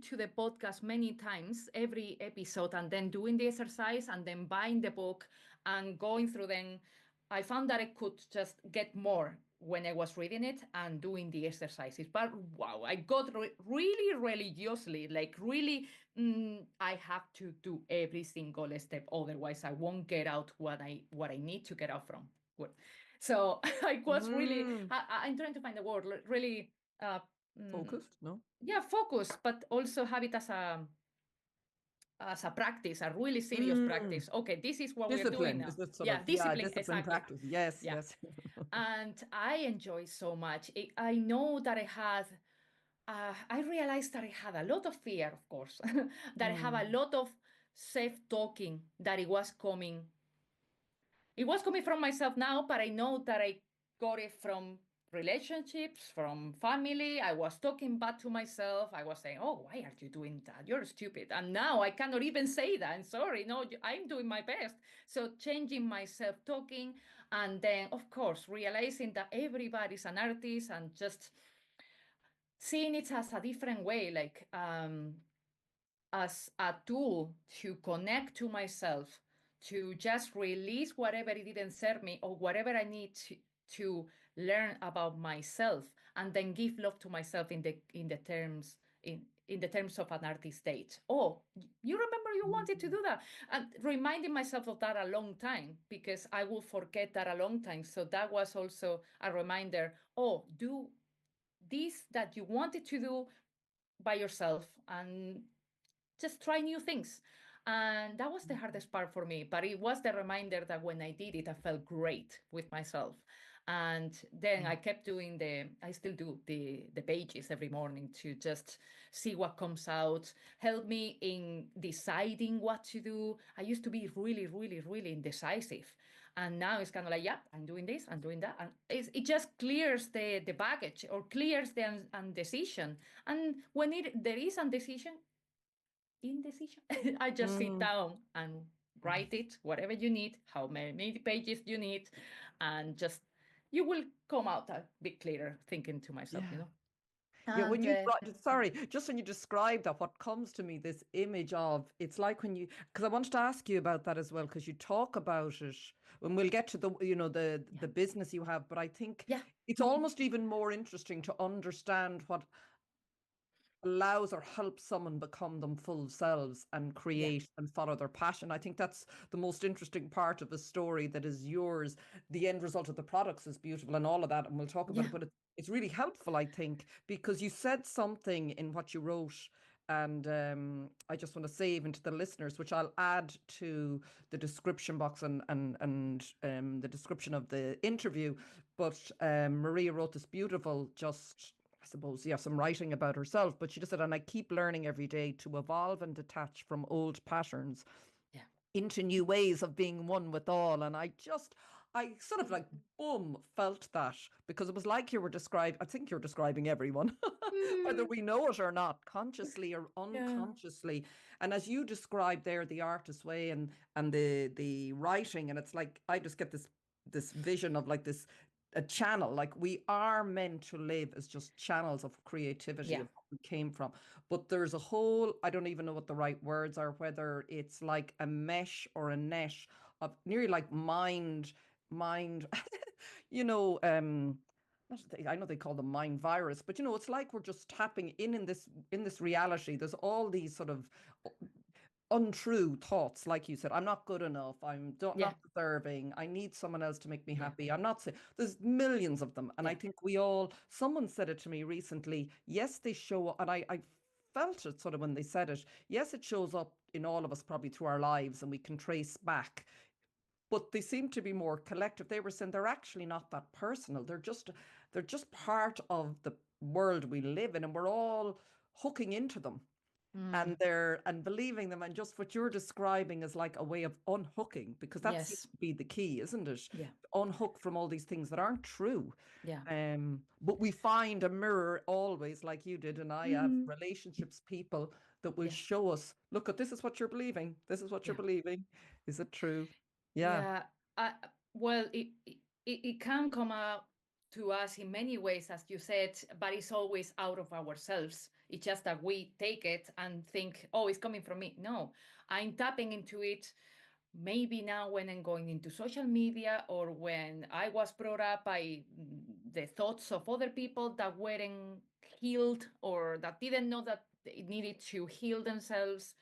S1: to the podcast many times, every episode, and then doing the exercise, and then buying the book and going through them. I found that I could just get more when I was reading it and doing the exercises. But wow, I got really religiously, like really, I have to do every single step, otherwise I won't get out what I need to get out from. Well, so I was really,
S2: Mm.
S1: I'm trying to find the word, really, uh, mm,
S2: Focused? No?
S1: yeah, focus, but also have it as a practice, a really serious
S2: Mm.
S1: practice. Okay, this is what we're doing
S2: Discipline.
S1: now.
S2: Is it sort
S1: Yeah,
S2: of, yeah,
S1: discipline,
S2: discipline
S1: exactly.
S2: practice? Yes,
S1: Yeah.
S2: yes.
S1: And I enjoy so much. I know that I realized that I had a lot of fear, of course, that I have a
S2: Mm.
S1: lot of self-talking, that it was coming from myself now, but I know that I got it from relationships, from family. I was talking back to myself. I was saying, oh, why are you doing that? You're stupid. And now I cannot even say that. I'm sorry. No, I'm doing my best. So changing my self talking. And then, of course, realizing that everybody's an artist and just seeing it as a different way, like as a tool to connect to myself, to just release whatever it didn't serve me or whatever I need to learn about myself, and then give love to myself in the terms of an artist state. Oh, you remember you wanted to
S2: Mm.
S1: do that, and reminding myself of that a long time, because I will forget that a long time. So that was also a reminder. Oh, do this that you wanted to do by yourself, and just try new things. And that was the hardest part for me. But it was the reminder that when I did it, I felt great with myself. And then I kept doing I still do the pages every morning to just see what comes out, help me in deciding what to do. I used to be really, really, really indecisive. And now it's kind of like, yeah, I'm doing this, I'm doing that. And it just clears the baggage, or clears the indecision. And when there is indecision, I just sit
S2: Mm.
S1: down and write it, whatever you need, how many pages you need, and just you will come out a bit clearer, thinking to myself,
S2: Yeah. Yeah, when
S1: And
S2: you, sorry, just when you describe that, what comes to me, this image of, it's like when you, because I wanted to ask you about that as well, because you talk about it, when we'll get to the,
S1: yeah,
S2: the business you have, but I think
S1: yeah,
S2: it's almost even more interesting to understand what allows or helps someone become them full selves and
S1: Yeah.
S2: create and follow their passion. I think that's the most interesting part of a story that is yours. The end result of the products is beautiful and all of that, and we'll talk about
S1: Yeah.
S2: it. But it's really helpful, I think, because you said something in what you wrote. And I just want to say even to the listeners, which I'll add to the description box and the description of the interview. But Maria wrote this beautiful, just I suppose, yeah, some writing about herself, but she just said, and I keep learning every day to evolve and detach from old patterns
S1: Yeah.
S2: into new ways of being one with all. And I sort of like, boom, felt that because it was like you were describing, I think you're describing everyone, whether
S1: Mm,
S2: we know it or not, consciously or
S1: yeah.
S2: unconsciously. And as you described there, the artist way and the writing, and it's like, I just get this vision of like this a channel, like we are meant to live as just channels of creativity
S1: Yeah.
S2: of what we came from, but there's a whole, I don't even know what the right words are, whether it's like a mesh or a net of nearly like mind you know I know they call them mind virus, but it's like we're just tapping in this reality. There's all these sort of untrue thoughts, like you said. I'm not good enough.
S1: Yeah.
S2: not deserving. I need someone else to make me
S1: Yeah.
S2: happy. I'm not saying there's millions of them. And I
S1: Yeah.
S2: think someone said it to me recently. Yes, they show up. And I felt it sort of when they said it. Yes, it shows up in all of us probably through our lives and we can trace back. But they seem to be more collective. They were saying they're actually not that personal. They're just part of the world we live in, and we're all hooking into them
S1: Mm,
S2: and believing them, and just what you're describing is like a way of unhooking, because that seems
S1: yes.
S2: to be the key, isn't it?
S1: Yeah.
S2: Unhook from all these things that aren't true.
S1: Yeah.
S2: But we find a mirror always, like you did and I have
S1: Mm,
S2: relationships, people that will
S1: yeah.
S2: show us, look at this is what you're believing, this is what you're
S1: Yeah.
S2: believing. Is it true? Yeah.
S1: Yeah. Well, it can come out to us in many ways, as you said, but it's always out of ourselves. It's just that we take it and think, oh, it's coming from me. No, I'm tapping into it maybe now when I'm going into social media, or when I was brought up by the thoughts of other people that weren't healed or that didn't know that they needed to heal themselves.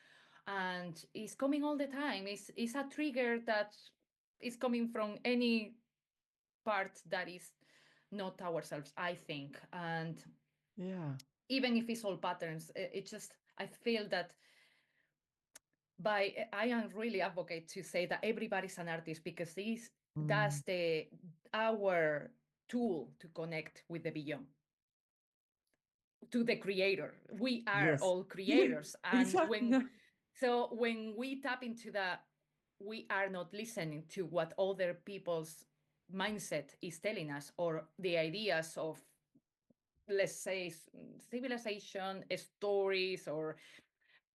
S1: And it's coming all the time. It's a trigger that is coming from any part that is not ourselves, I think. And
S2: Yeah.
S1: even if it's all patterns, it just, I feel that I am really advocate to say that everybody's an artist, because this
S2: Mm.
S1: that's the our tool to connect with the beyond, to the creator. We are
S2: Yes.
S1: all creators. And
S2: Exactly. Yeah.
S1: when we tap into that, we are not listening to what other people's mindset is telling us, or the ideas of, let's say, civilization stories, or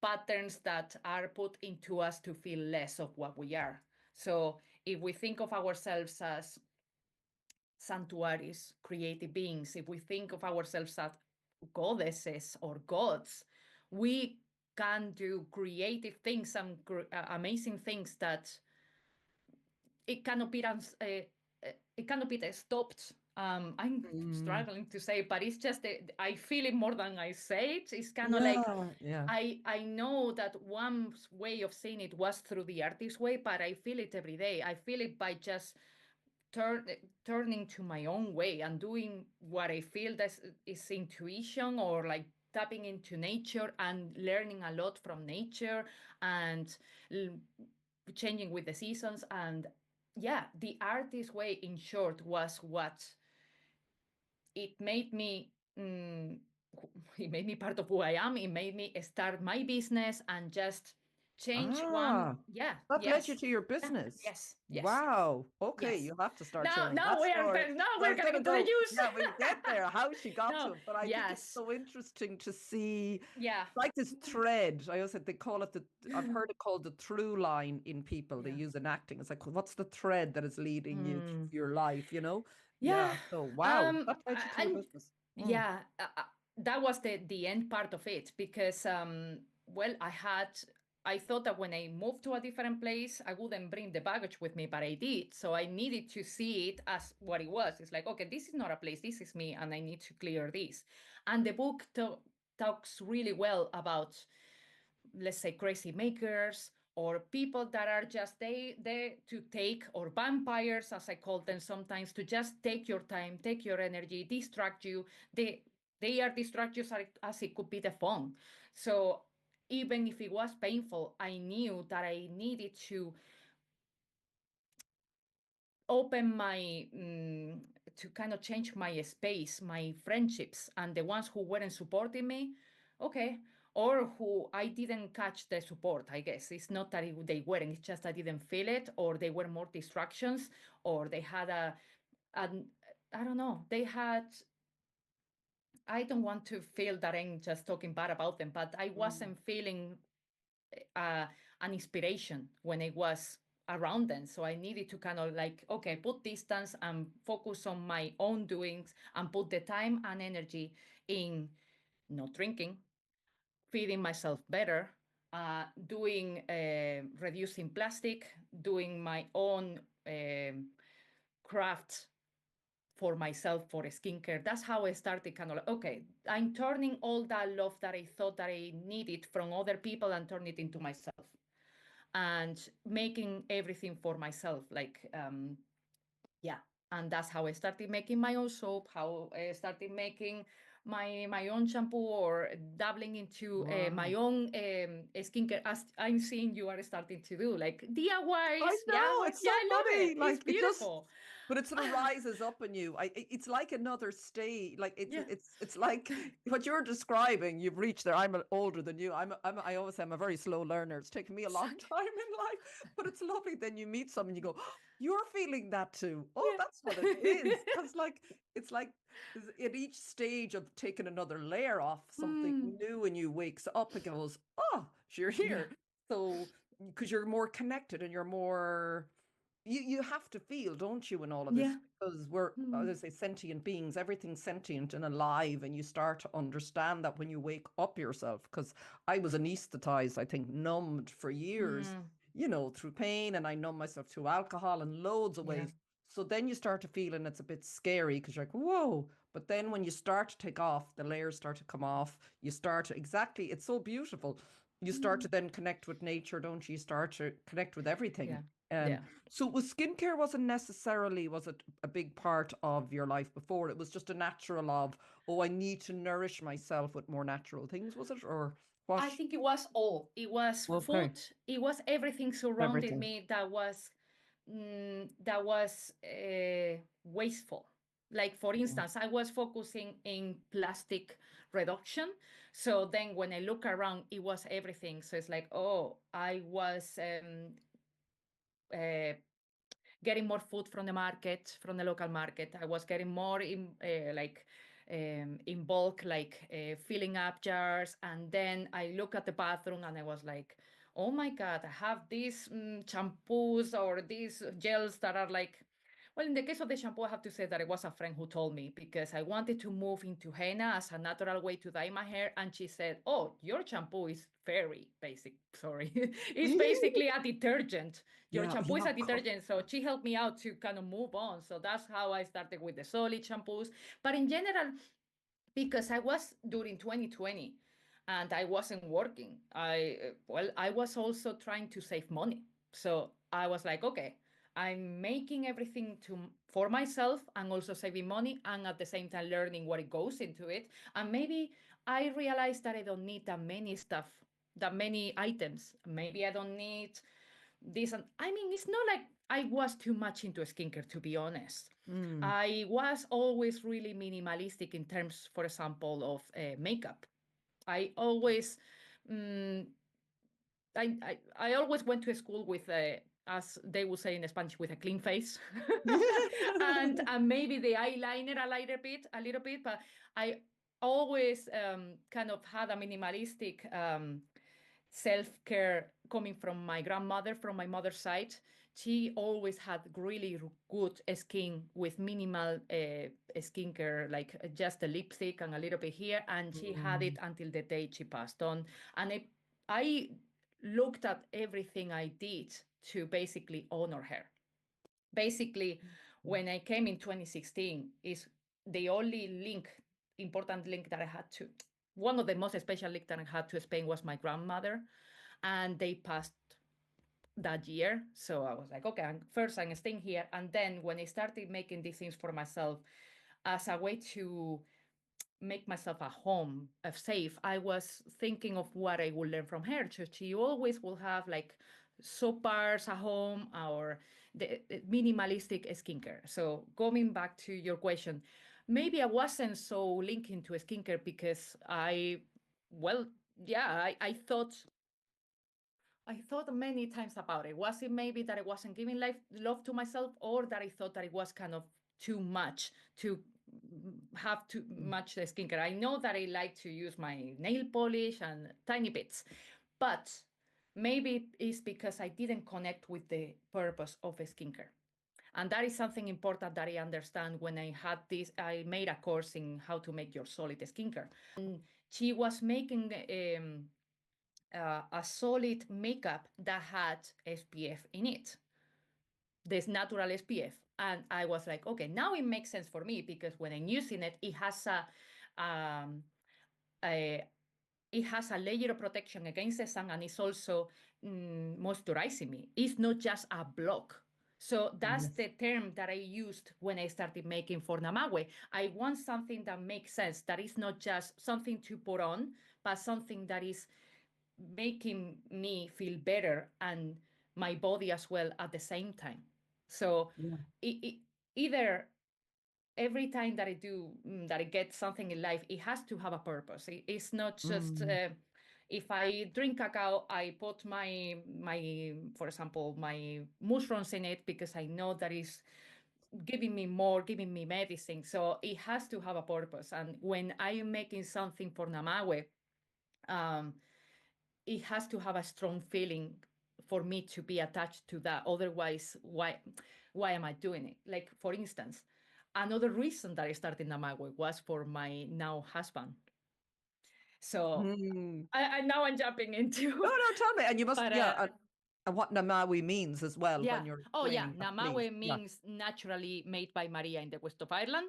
S1: patterns that are put into us to feel less of what we are. So if we think of ourselves as sanctuaries, creative beings, if we think of ourselves as goddesses or gods, we can do creative things and amazing things that it cannot be it cannot be stopped. I'm
S2: Mm.
S1: struggling to say, but it's just I feel it more than I say it. It's kind of like
S2: Yeah. Yeah.
S1: I know that one way of seeing it was through the artist way, but I feel it every day. I feel it by just turn, turning to my own way and doing what I feel that is intuition, or like tapping into nature and learning a lot from nature, and changing with the seasons. And yeah, the artist way, in short, was what it made me. It made me part of who I am. It made me start my business and just change one.
S2: Ah,
S1: Yeah,
S2: that led you
S1: yes,
S2: to your
S1: yeah,
S2: business.
S1: yes, yes,
S2: Wow. Okay,
S1: yes.
S2: you have to start
S1: Now,
S2: sharing
S1: now
S2: that
S1: we are
S2: story.
S1: now
S2: So I
S1: we're
S2: was
S1: gonna
S2: going to
S1: get to the
S2: go,
S1: juice.
S2: yeah, we'll get there, how she got
S1: No,
S2: to it. But I think it's
S1: yes,
S2: so interesting to see,
S1: yeah,
S2: like this thread. I always said they call it I've heard it called the through line in people. They
S1: yeah,
S2: use in acting. It's like, what's the thread that is leading you
S1: mm,
S2: through your life?
S1: yeah.
S2: Yeah. So, wow, that led you to your
S1: And
S2: business. Mm.
S1: yeah, that was the end part of it, because well, I thought that when I moved to a different place, I wouldn't bring the baggage with me, but I did. So I needed to see it as what it was. It's like, okay, this is not a place, this is me, and I need to clear this. And the book talks really well about, let's say, crazy makers or people that are just they to take, or vampires as I call them sometimes, to just take your time, take your energy, distract you. They are distract you as it could be the phone. So even if it was painful, I knew that I needed to open my to kind of change my space, my friendships, and the ones who weren't supporting me, okay, or who I didn't catch the support. I guess it's not that they weren't; it's just I didn't feel it, or they were more distractions, or they had a I don't know, they had. I don't want to feel that I'm just talking bad about them, but I
S2: Mm.
S1: wasn't feeling uh, an inspiration when I was around them. So I needed to kind of like, okay, put distance and focus on my own doings and put the time and energy in not drinking, feeding myself better, doing reducing plastic, doing my own craft for myself for skincare. That's how I started kind of like, okay, I'm turning all that love that I thought that I needed from other people and turn it into myself and making everything for myself. Like, yeah. And that's how I started making my own soap, how I started making my own shampoo, or dabbling into my
S2: Wow.
S1: own skincare, as I'm seeing you are starting to do, like
S2: I
S1: DIYs. Yeah,
S2: know, it's
S1: yeah,
S2: so
S1: I love it.
S2: funny.
S1: It's
S2: Like it just,
S1: beautiful.
S2: but it sort of rises up in you. It's like another stage. Like
S1: Yeah.
S2: it's like what you're describing. You've reached there. Older than you. I always say I'm a very slow learner. It's taken me a long
S1: Exactly.
S2: time in life, but it's lovely. Then you meet someone, you go, oh, you're feeling that too. Oh, that's what it
S1: Yeah.
S2: is. Because like it's like at each stage of taking another layer off, something
S1: Mm,
S2: new and you wakes up and goes, oh, you're
S1: yeah.
S2: here. So because you're more connected and you're more you have to feel, don't you, in all of this,
S1: Yeah.
S2: because we're, as I
S1: Mm,
S2: say, sentient beings. Everything's sentient and alive, and you start to understand that when you wake up yourself. Because I was anesthetized, I think, numbed for years,
S1: mm,
S2: through pain, and I numb myself through alcohol and loads of
S1: yeah.
S2: ways. So then you start to feel, and it's a bit scary because you're like, whoa. But then when you start to take off, the layers start to come off. You start to, exactly, it's so beautiful. You start
S1: Mm,
S2: to then connect with nature, don't you? You start to connect with everything.
S1: yeah.
S2: And
S1: Yeah.
S2: so was skincare wasn't necessarily, was it a big part of your life before? It was just a natural of, oh, I need to nourish myself with more natural things, was it? Or what?
S1: I think it was all. It was
S2: Okay.
S1: food. It was everything surrounded
S2: Everything.
S1: me that was wasteful. Like for
S2: Mm.
S1: instance, I was focusing in plastic reduction. So then when I look around, it was everything. So it's like, oh, I was uh, getting more food from the market, from the local market. I was getting more in bulk, like filling up jars. And then I look at the bathroom and I was like, oh my God, I have these shampoos or these gels that are like, well, in the case of the shampoo, I have to say that it was a friend who told me because I wanted to move into henna as a natural way to dye my hair. And she said, oh, your shampoo is very basic. Sorry. It's basically a detergent. Your
S2: Yeah,
S1: shampoo is
S2: yeah,
S1: a
S2: of course.
S1: detergent. So she helped me out to kind of move on. So that's how I started with the solid shampoos. But in general, because I was during 2020 and I wasn't working. I was also trying to save money. So I was like, okay, I'm making everything to for myself and also saving money and at the same time learning what it goes into it. And maybe I realized that I don't need that many stuff, that many items. Maybe I don't need this. And I mean, it's not like I was too much into skincare, to be honest.
S2: Mm.
S1: I was always really minimalistic in terms, for example, of makeup. I always, mm, I always went to school with a, as they would say in Spanish, with a clean face, and maybe the eyeliner a little bit, but I always kind of had a minimalistic self-care coming from my grandmother, from my mother's side. She always had really good skin with minimal skincare, like just a lipstick and a little bit here. And she had it
S2: Mm.
S1: until the day she passed on. And I looked at everything I did to basically honor her. Basically, when I came in 2016, is the only link, important link that I had to. one of the most special links that I had to Spain was my grandmother, and they passed that year. So I was like, okay, first I'm staying here. And then when I started making these things for myself as a way to make myself a home, a safe, I was thinking of what I would learn from her. So she always will have like soap bars at home or the minimalistic skincare. So going back to your question, maybe I wasn't so linking to skincare because well, yeah, I thought many times about it. Was it maybe that I wasn't giving love to myself, or that I thought that it was kind of too much to have too
S2: Mm.
S1: much skincare? I know that I like to use my nail polish and tiny bits, but maybe it's because I didn't connect with the purpose of skincare. And that is something important that I understand when I made a course in how to make your solid skincare. And she was making a solid makeup that had SPF in it, this natural SPF. And I was like, okay, now it makes sense for me because when I'm using it, um, a it has a layer of protection against the sun, and it's also moisturizing me. It's not just a block. So that's
S2: Yes.
S1: the term that I used when I started making for Namawe. I want something that makes sense, that is not just something to put on, but something that is making me feel better and my body as well at the same time. So
S2: Yeah.
S1: either every time that I do that I get something in life, it has to have a purpose. It's not just
S2: Mm.
S1: if I drink cacao, I put my for example my mushrooms in it because I know that is giving me medicine. So it has to have a purpose. And when I am making something for Namawe, um, it has to have a strong feeling for me to be attached to that. Otherwise, why am I doing it? Like for instance, another reason that I started Namawe was for my now husband. So
S2: Mm.
S1: I now I'm jumping
S2: No,
S1: into,
S2: no, tell me. And you must,
S1: but
S2: yeah, and what Namawi means as well
S1: yeah.
S2: when you're
S1: Oh yeah,
S2: explaining that, please.
S1: Namawe
S2: Yeah.
S1: means naturally made by Maria in the west of Ireland.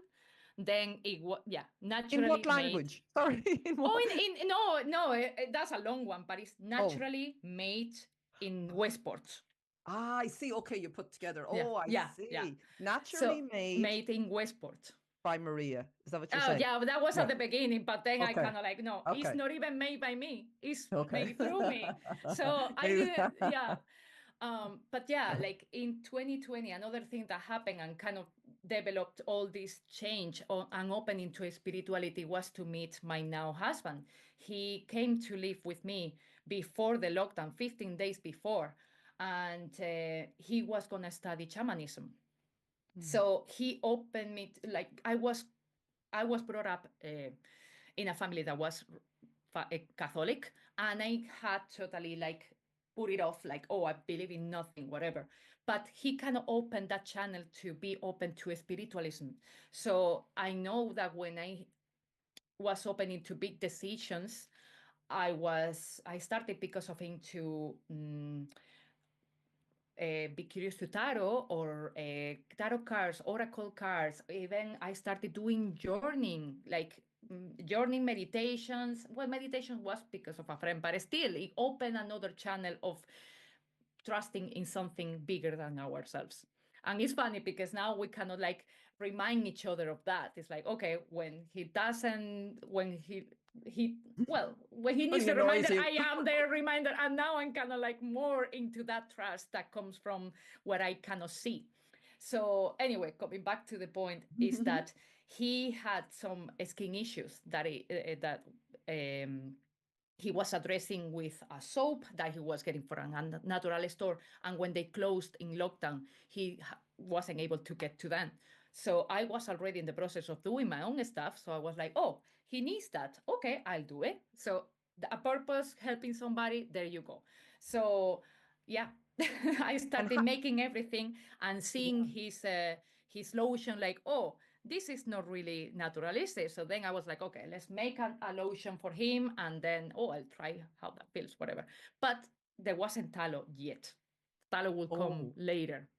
S1: Then it was, yeah,
S2: In what
S1: naturally made.
S2: language? Sorry, in
S1: Oh,
S2: what?
S1: in no, no, that's a long one, but it's
S2: Oh,
S1: naturally made in Westport.
S2: I see. Okay, you put together.
S1: Yeah,
S2: Oh, I
S1: yeah, yeah.
S2: see.
S1: So
S2: Naturally made
S1: made in Westport.
S2: by Maria. Is that what you're
S1: Oh
S2: saying?
S1: yeah, that was
S2: Yeah.
S1: at the beginning, but then I
S2: Okay.
S1: kind of like, no, it's
S2: Okay.
S1: not even made by me. It's
S2: Okay.
S1: made through me. So I didn't, yeah. But yeah, like in 2020, another thing that happened and kind of developed all this change and opening to spirituality was to meet my now husband. He came to live with me before the lockdown, 15 days before, and he was going to study shamanism.
S2: Mm.
S1: So he opened me like I was brought up in a family that was Catholic, and I had totally like put it off, like, oh, I believe in nothing, whatever. But he kind of opened that channel to be open to spiritualism. So I know that when I was opening to big decisions, I started because of him to be curious to tarot or tarot cards, oracle cards. Even I started doing journaling, like journaling meditations. Well, meditation was because of a friend, but still, it opened another channel of trusting in something bigger than ourselves. And it's funny because now we cannot like remind each other of that. It's like, okay, when he doesn't, he when he
S2: When
S1: needs
S2: he
S1: the
S2: annoys
S1: reminder,
S2: you.
S1: I am the reminder. And now I'm kind of like more into that trust that comes from what I cannot see. So anyway, coming back to the point is that he had some skin issues um, he was addressing with a soap that he was getting from a natural store. And when they closed in lockdown, he wasn't able to get to them. So I was already in the process of doing my own stuff. So I was like, oh, he needs that. Okay, I'll do it. So a purpose, helping somebody, there you go. So yeah, I
S2: And
S1: started making everything and seeing his lotion like, oh, this is not really naturalistic. So then I was like, okay, let's make a lotion for him. And then, oh, I'll try how that feels, whatever. But there wasn't tallow yet. Tallow will come
S2: oh,
S1: later.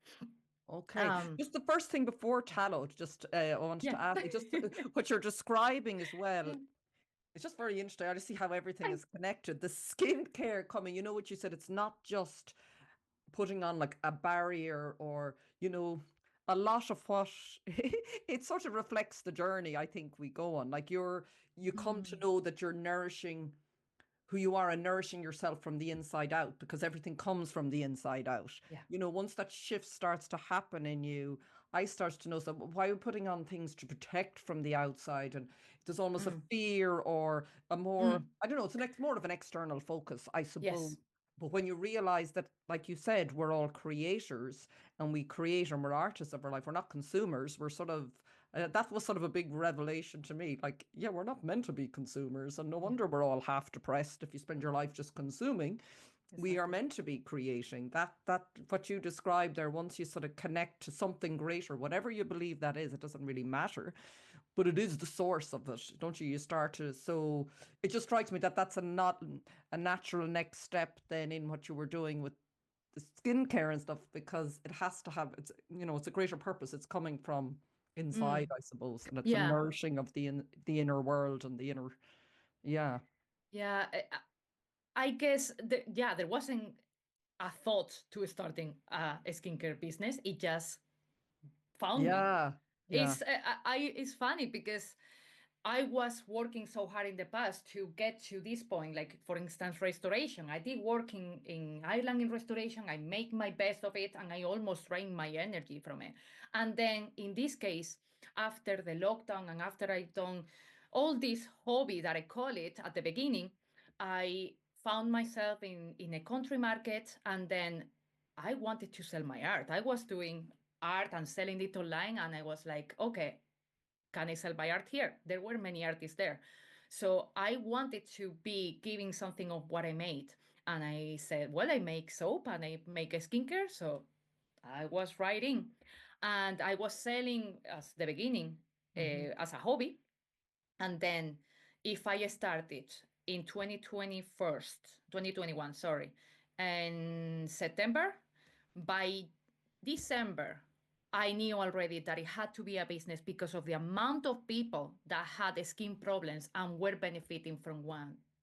S2: okay.
S1: Um,
S2: Just the first thing before tallow, just I wanted
S1: yeah.
S2: to ask you, just what you're describing as well. It's just very interesting. I just see how everything
S1: I,
S2: is connected. The skincare coming, you know what you said, it's not just putting on like a barrier or, a lot of what it sort of reflects the journey I think we go on. Like you come to
S1: mm,
S2: know that you're nourishing who you are and nourishing yourself from the inside out because everything comes from the inside out.
S1: yeah.
S2: Once that shift starts to happen in you, I start to know, so why are we putting on things to protect from the outside? And there's almost a
S1: Mm,
S2: fear or a more,
S1: mm,
S2: I don't know, it's more of an external focus, I suppose.
S1: yes.
S2: But when you realize that, like you said, we're all creators and we create and we're artists of our life, we're not consumers, we're sort of that was sort of a big revelation to me. Like, yeah, we're not meant to be consumers, and no
S1: Yeah,
S2: wonder we're all half depressed if you spend your life just consuming. We are
S1: exactly.
S2: meant to be creating. That what you described there. Once you sort of connect to something greater, whatever you believe that is, it doesn't really matter, but it is the source of it, don't you? You start to. So it just strikes me that that's not a natural next step then in what you were doing with the skincare and stuff, because it has to have it's a greater purpose. It's coming from inside,
S1: Mm,
S2: I suppose, and it's a
S1: yeah,
S2: nourishing of the inner world and the inner. Yeah.
S1: yeah. I guess yeah, there wasn't a thought to starting a skincare business. It just found me.
S2: Yeah. Yeah.
S1: It's funny because I was working so hard in the past to get to this point. Like for instance, restoration. I did work in Ireland in restoration. I make my best of it, and I almost drained my energy from it. And then in this case, after the lockdown and after I done all this hobby that I call it at the beginning, I found myself in a country market, and then I wanted to sell my art. I was doing art and selling it online, and I was like, okay, can I sell my art here? There were many artists there. So I wanted to be giving something of what I made. And I said, well, I make soap and I make a skincare. So I was writing and I was selling as the beginning
S2: Hmm.
S1: as a hobby. And then if I started in 2021, sorry, in September, by December, I knew already that it had to be a business because of the amount of people that had skin problems and were benefiting from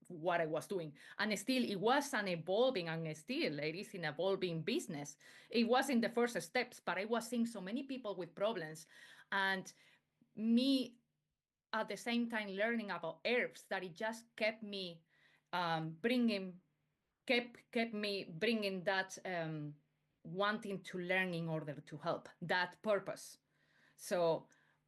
S1: what I was doing. And still, it was an evolving, and still, it is an evolving business. It was in the first steps, but I was seeing so many people with problems. And me at the same time learning about herbs that it just kept me bringing kept me bringing that wanting to learn in order to help, that purpose. So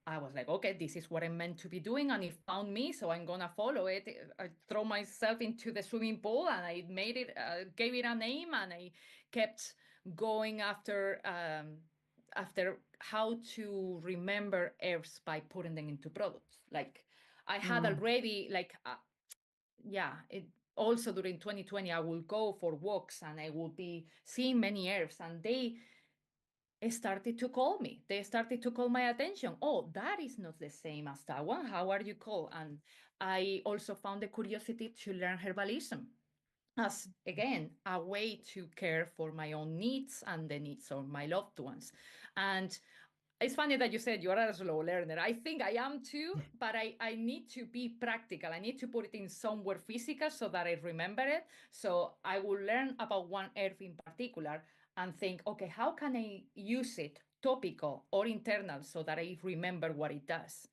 S1: I was like, okay, this is what I'm meant to be doing, and it found me, so I'm gonna follow it. I throw myself into the swimming pool, and I made it, gave it a name, and I kept going after how to remember herbs by putting them into products. Like I had
S2: Mm.
S1: already, like, yeah, it also during 2020, I will go for walks and I will be seeing many herbs, and they started to call me. They started to call my attention. Oh, that is not the same as that one. How are you called? And I also found the curiosity to learn herbalism as, again, a way to care for my own needs and the needs of my loved ones. And it's funny that you said you are a slow learner. I think I am too, but I need to be practical. I need to put it in somewhere physical so that I remember it. So I will learn about one herb in particular and think, okay, how can I use it topical or internal so that I remember what it does?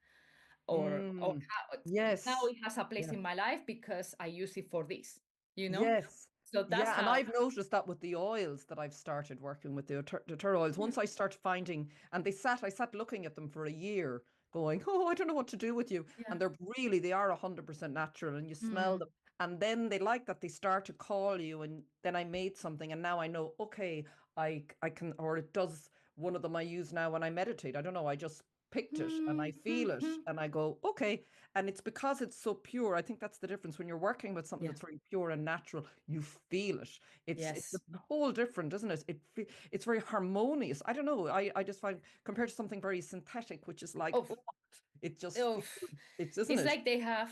S1: Or
S2: Mm.
S1: how now
S2: Yes.
S1: it has a place
S2: Yeah.
S1: in my life because I use it for this, you know?
S2: Yes.
S1: So that's
S2: Yeah, and
S1: a
S2: I've noticed that with the oils that I've started working with, the deter oils.
S1: yeah.
S2: Once I start finding, and I sat looking at them for a year, going, oh, I don't know what to do with you.
S1: Yeah.
S2: And they are 100% natural, and you smell
S1: Mm,
S2: them. And then they like that they start to call you, and then I made something, and now I know, okay, I can, or it does. One of them I use now when I meditate. I don't know, I just picked it and I
S1: mm,
S2: feel it,
S1: mhm.
S2: and I go, okay, and it's because it's so pure. I think that's the difference. When you're working with something
S1: Yeah.
S2: that's very pure and natural, you feel it. It's a
S1: Yes.
S2: whole different, isn't it? It's very harmonious. I don't know. I just find, compared to something very synthetic, which is like,
S1: Oh,
S2: oh, it just
S1: oh,
S2: feels, it's, isn't it?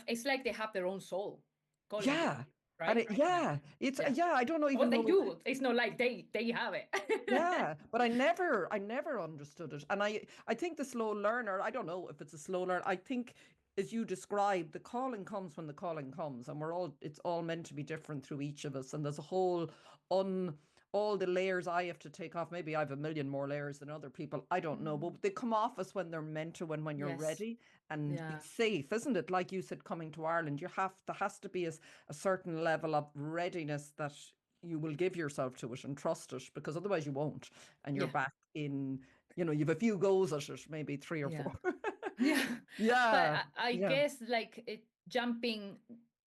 S1: it's like they have their own soul calling you,
S2: Yeah. And
S1: right?
S2: it, yeah, it's,
S1: Yeah.
S2: yeah, I don't know,
S1: Well,
S2: even
S1: they
S2: know.
S1: do. It's not like they have it.
S2: Yeah, but I never understood it. And I think the slow learner, I don't know if it's a slow learner. I think as you described, the calling comes when the calling comes, and it's all meant to be different through each of us. And there's a whole on all the layers I have to take off. Maybe I have a million more layers than other people. I don't know,
S1: Mm.
S2: but they come off us when they're meant to, when you're
S1: Yes.
S2: ready, and
S1: Yeah.
S2: it's safe, isn't it? Like you said, coming to Ireland, there has to be a certain level of readiness that you will give yourself to it and trust it, because otherwise you won't, and you're
S1: Yeah.
S2: back in. You've a few goes at it, maybe three or
S1: Yeah.
S2: four.
S1: Yeah. But
S2: Yeah,
S1: I
S2: yeah.
S1: guess like jumping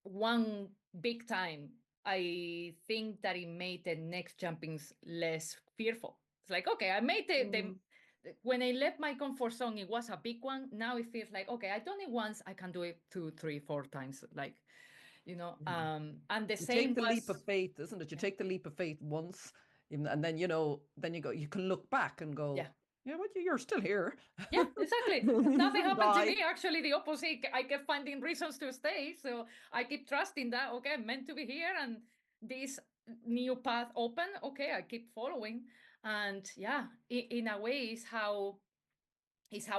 S1: one big time, I think that it made the next jumpings less fearful. It's like, okay, I made
S2: Mm,
S1: when I left my comfort zone, it was a big one. Now it feels like, okay, I done it once, I can do it two, three, four times. Like,
S2: yeah.
S1: and the
S2: You take
S1: same
S2: the leap of
S1: was,
S2: faith, isn't it? You
S1: yeah,
S2: take the leap of faith once, and then then you can look back and go,
S1: yeah.
S2: yeah, well, you're still here.
S1: Yeah, exactly.
S2: You
S1: Nothing
S2: didn't
S1: happened to
S2: die.
S1: me. Actually, the opposite. I kept finding reasons to stay. So I keep trusting that, okay, I'm meant to be here and this new path open. Okay, I keep following. And yeah, in a way, is how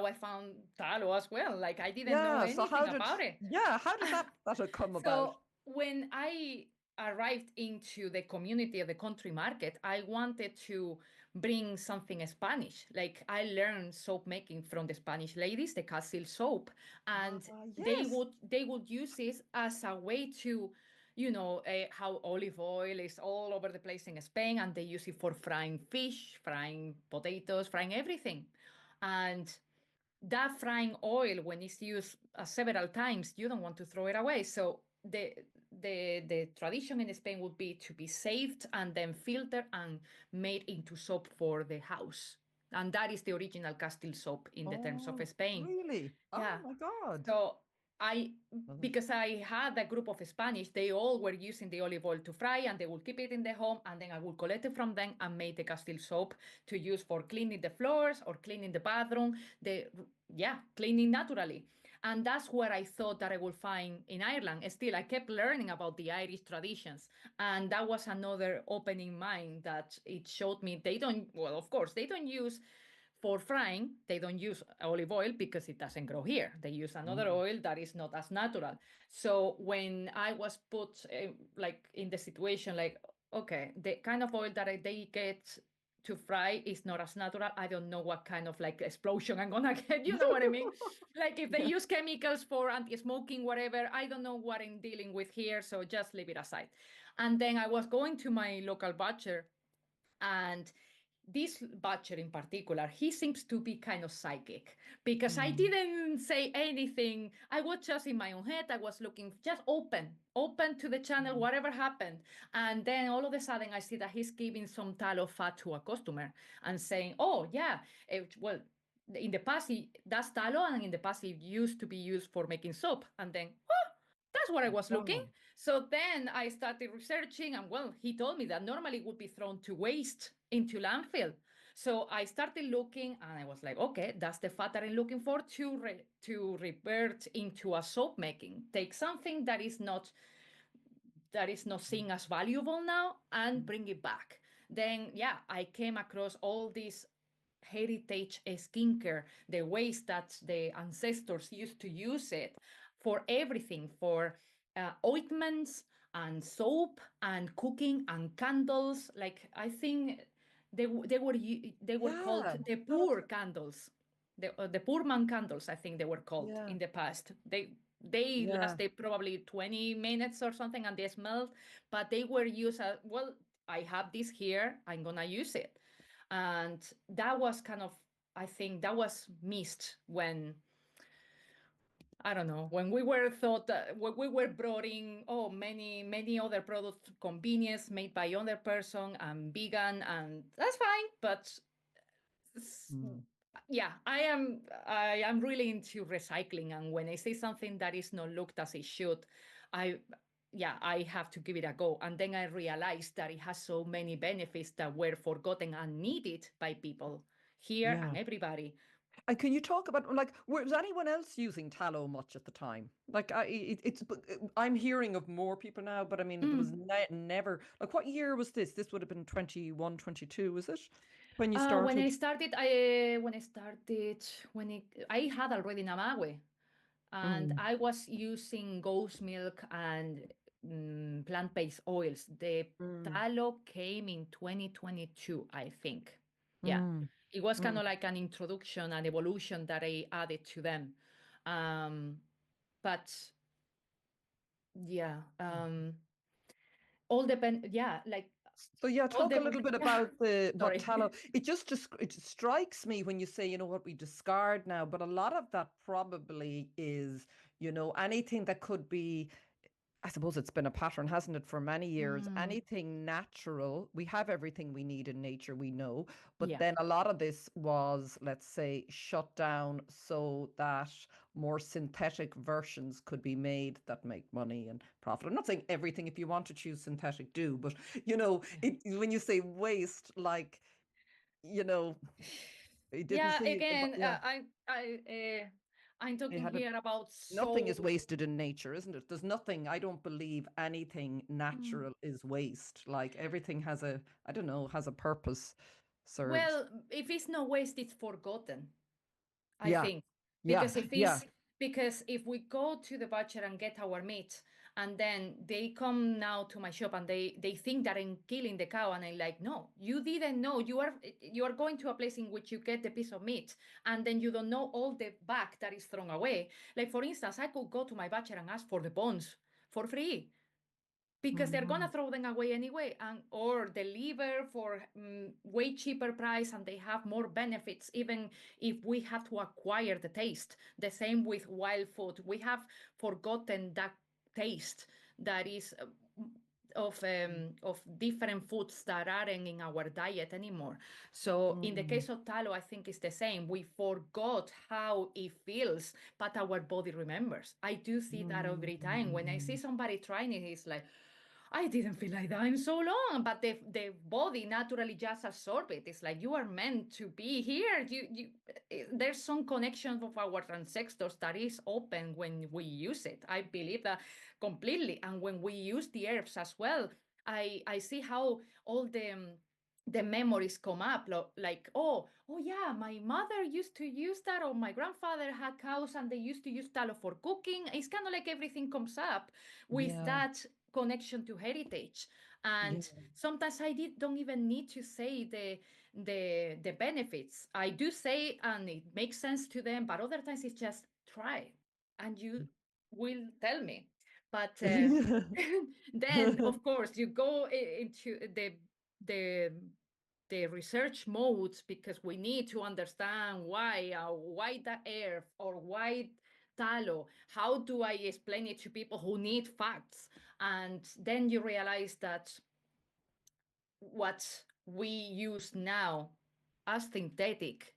S1: I found tallow as well. Like I didn't know
S2: Yeah. So
S1: anything about it.
S2: how did that have come about?
S1: So when I arrived into the community of the country market, I wanted to bring something Spanish. Like I learned soap making from the Spanish ladies, the Castile soap, and
S2: Yes.
S1: they would use this as a way to, how olive oil is all over the place in Spain, and they use it for frying fish, frying potatoes, frying everything, and that frying oil, when it's used several times, you don't want to throw it away. So the tradition in Spain would be to be saved and then filtered and made into soap for the house. And that is the original Castile soap in the terms of
S2: Oh,
S1: Spain.
S2: really? Oh
S1: Yeah.
S2: my God.
S1: So I,
S2: Well,
S1: because I had a group of Spanish, they all were using the olive oil to fry and they would keep it in the home and then I would collect it from them and make the Castile soap to use for cleaning the floors or cleaning the bathroom, cleaning naturally. And that's where I thought that I would find in Ireland. Still, I kept learning about the Irish traditions. And that was another opening mind that it showed me they don't, well, of course, they don't use for frying, they don't use olive oil because it doesn't grow here. They use another
S2: mm,
S1: oil that is not as natural. So when I was put like in the situation, like, okay, the kind of oil that they get to fry is not as natural. I don't know what kind of like explosion I'm gonna get. You know what I mean? Like if they
S2: yeah.
S1: use chemicals for anti-smoking, whatever, I don't know what I'm dealing with here. So just leave it aside. And then I was going to my local butcher and this butcher in particular, he seems to be kind of psychic because I
S2: Mm,
S1: didn't say anything. I was just in my own head. I was looking just open to the channel,
S2: mm.
S1: whatever happened. And then all of a sudden, I see that he's giving some tallow fat to a customer and saying, oh, yeah, well, in the past, that's tallow, and in the past, it used to be used for making soap. And then, that's what I was looking.
S2: Wow.
S1: So then I started researching, and well, he told me that normally it would be thrown to waste into landfill. So I started looking, and I was like, okay, that's the fat that I'm looking for to revert into a soap making. Take something that is not seen as valuable now and bring it back. Then yeah, I came across all these heritage skincare, the ways that the ancestors used to use it for everything, for ointments and soap and cooking and candles. Like I think they were called
S2: Yeah.
S1: the
S2: No,
S1: poor candles, the poor man candles. I think they were called
S2: yeah.
S1: in the past. They
S2: Yeah.
S1: lasted probably 20 minutes or something and they smelled, but they were used as well. I have this here. I'm gonna use it, and that was kind of, I think that was missed when, I don't know, when we were thought that when we were brought in, oh, many other products, convenience made by other person and vegan, and that's fine, but
S2: Mm.
S1: yeah, I am really into recycling, and when I see something that is not looked as it should, I yeah, I have to give it a go. And then I realized that it has so many benefits that were forgotten and needed by people here
S2: Yeah.
S1: and everybody.
S2: And can you talk about, like, was anyone else using tallow much at the time? Like, I'm hearing of more people now, but I mean, there was
S1: Mm.
S2: never, like, what year was this? This would have been 21, 22, was it? When you started?
S1: When I had already Namawe, and
S2: Mm,
S1: I was using goat's milk and plant-based oils. The
S2: mm,
S1: tallow came in 2022, I think. Yeah,
S2: mm,
S1: it was kind
S2: mm.
S1: of like an introduction, an evolution that I added to them. Um, but yeah, all depend. Yeah, like
S2: So yeah,
S1: all
S2: talk a
S1: the.
S2: little bit about the what
S1: Sorry.
S2: tallow. It strikes me when you say, what we discard now, but a lot of that probably is, anything that could be. I suppose it's been a pattern, hasn't it, for many years?
S1: Mm,
S2: Anything natural, we have everything we need in nature, we know. But
S1: yeah.
S2: then a lot of this was, let's say, shut down so that more synthetic versions could be made that make money and profit. I'm not saying everything, if you want to choose synthetic, do, but
S1: Yeah.
S2: when you say waste, like, you know, it didn't
S1: Yeah.
S2: see,
S1: Again,
S2: yeah,
S1: I'm
S2: they
S1: talking
S2: had a
S1: here about
S2: nothing
S1: so.
S2: is wasted in nature, isn't it? There's nothing, I don't believe anything
S1: Mm,
S2: natural is waste. Like everything has I don't know, has a purpose, serves.
S1: well, if it's no waste, it's forgotten. I
S2: Yeah,
S1: think
S2: yeah,
S1: because if
S2: yeah.
S1: it's because if we go to the butcher and get our meat and then they come now to my shop and they think that I'm killing the cow and I'm like, no, you didn't know. You are going to a place in which you get the piece of meat and then you don't know all the back that is thrown away. Like for instance, I could go to my butcher and ask for the bones for free because they're gonna
S2: Mhm,
S1: throw them away anyway, and or deliver for way cheaper price, and they have more benefits. Even if we have to acquire the taste, the same with wild food, we have forgotten that taste that is of different foods that aren't in our diet anymore. So in the
S2: mhm,
S1: case of tallow, I think it's the same. We forgot how it feels, but our body remembers. I do see that every time when I see
S2: mhm,
S1: somebody trying it. It's like, I didn't feel like that in so long, but the body naturally just absorb it. It's like you are meant to be here. There's some connection of our ancestors that is open when we use it. I believe that completely. And when we use the herbs as well, I see how all the memories come up, like, oh yeah, my mother used to use that, or my grandfather had cows and they used to use tallow for cooking. It's kind of like everything comes up with
S2: yeah,
S1: that connection to heritage.
S2: yeah.
S1: And sometimes don't even need to say the benefits. I do say, and it makes sense to them, but other times it's just try and you will tell me. But then of course you go into the the research modes because we need to understand why the earth or why tallow. How do I explain it to people who need facts? And then you realize that what we use now as synthetic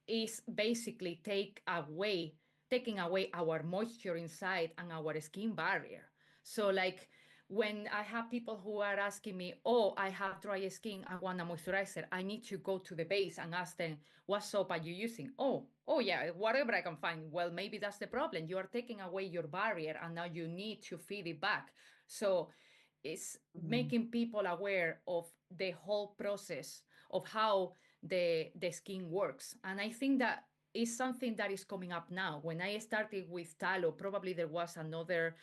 S1: is basically taking away our moisture inside and our skin barrier. So like when I have people who are asking me, oh, I have dry skin, I want a moisturizer, I need to go to the base and ask them, what soap are you using? Oh yeah, whatever I can find. Well, maybe that's the problem. You are taking away your barrier and now you need to feed it back. So is
S2: Mm,
S1: making people aware of the whole process of how the skin works. And I think that is something that is coming up now. When I started with tallow, probably there was another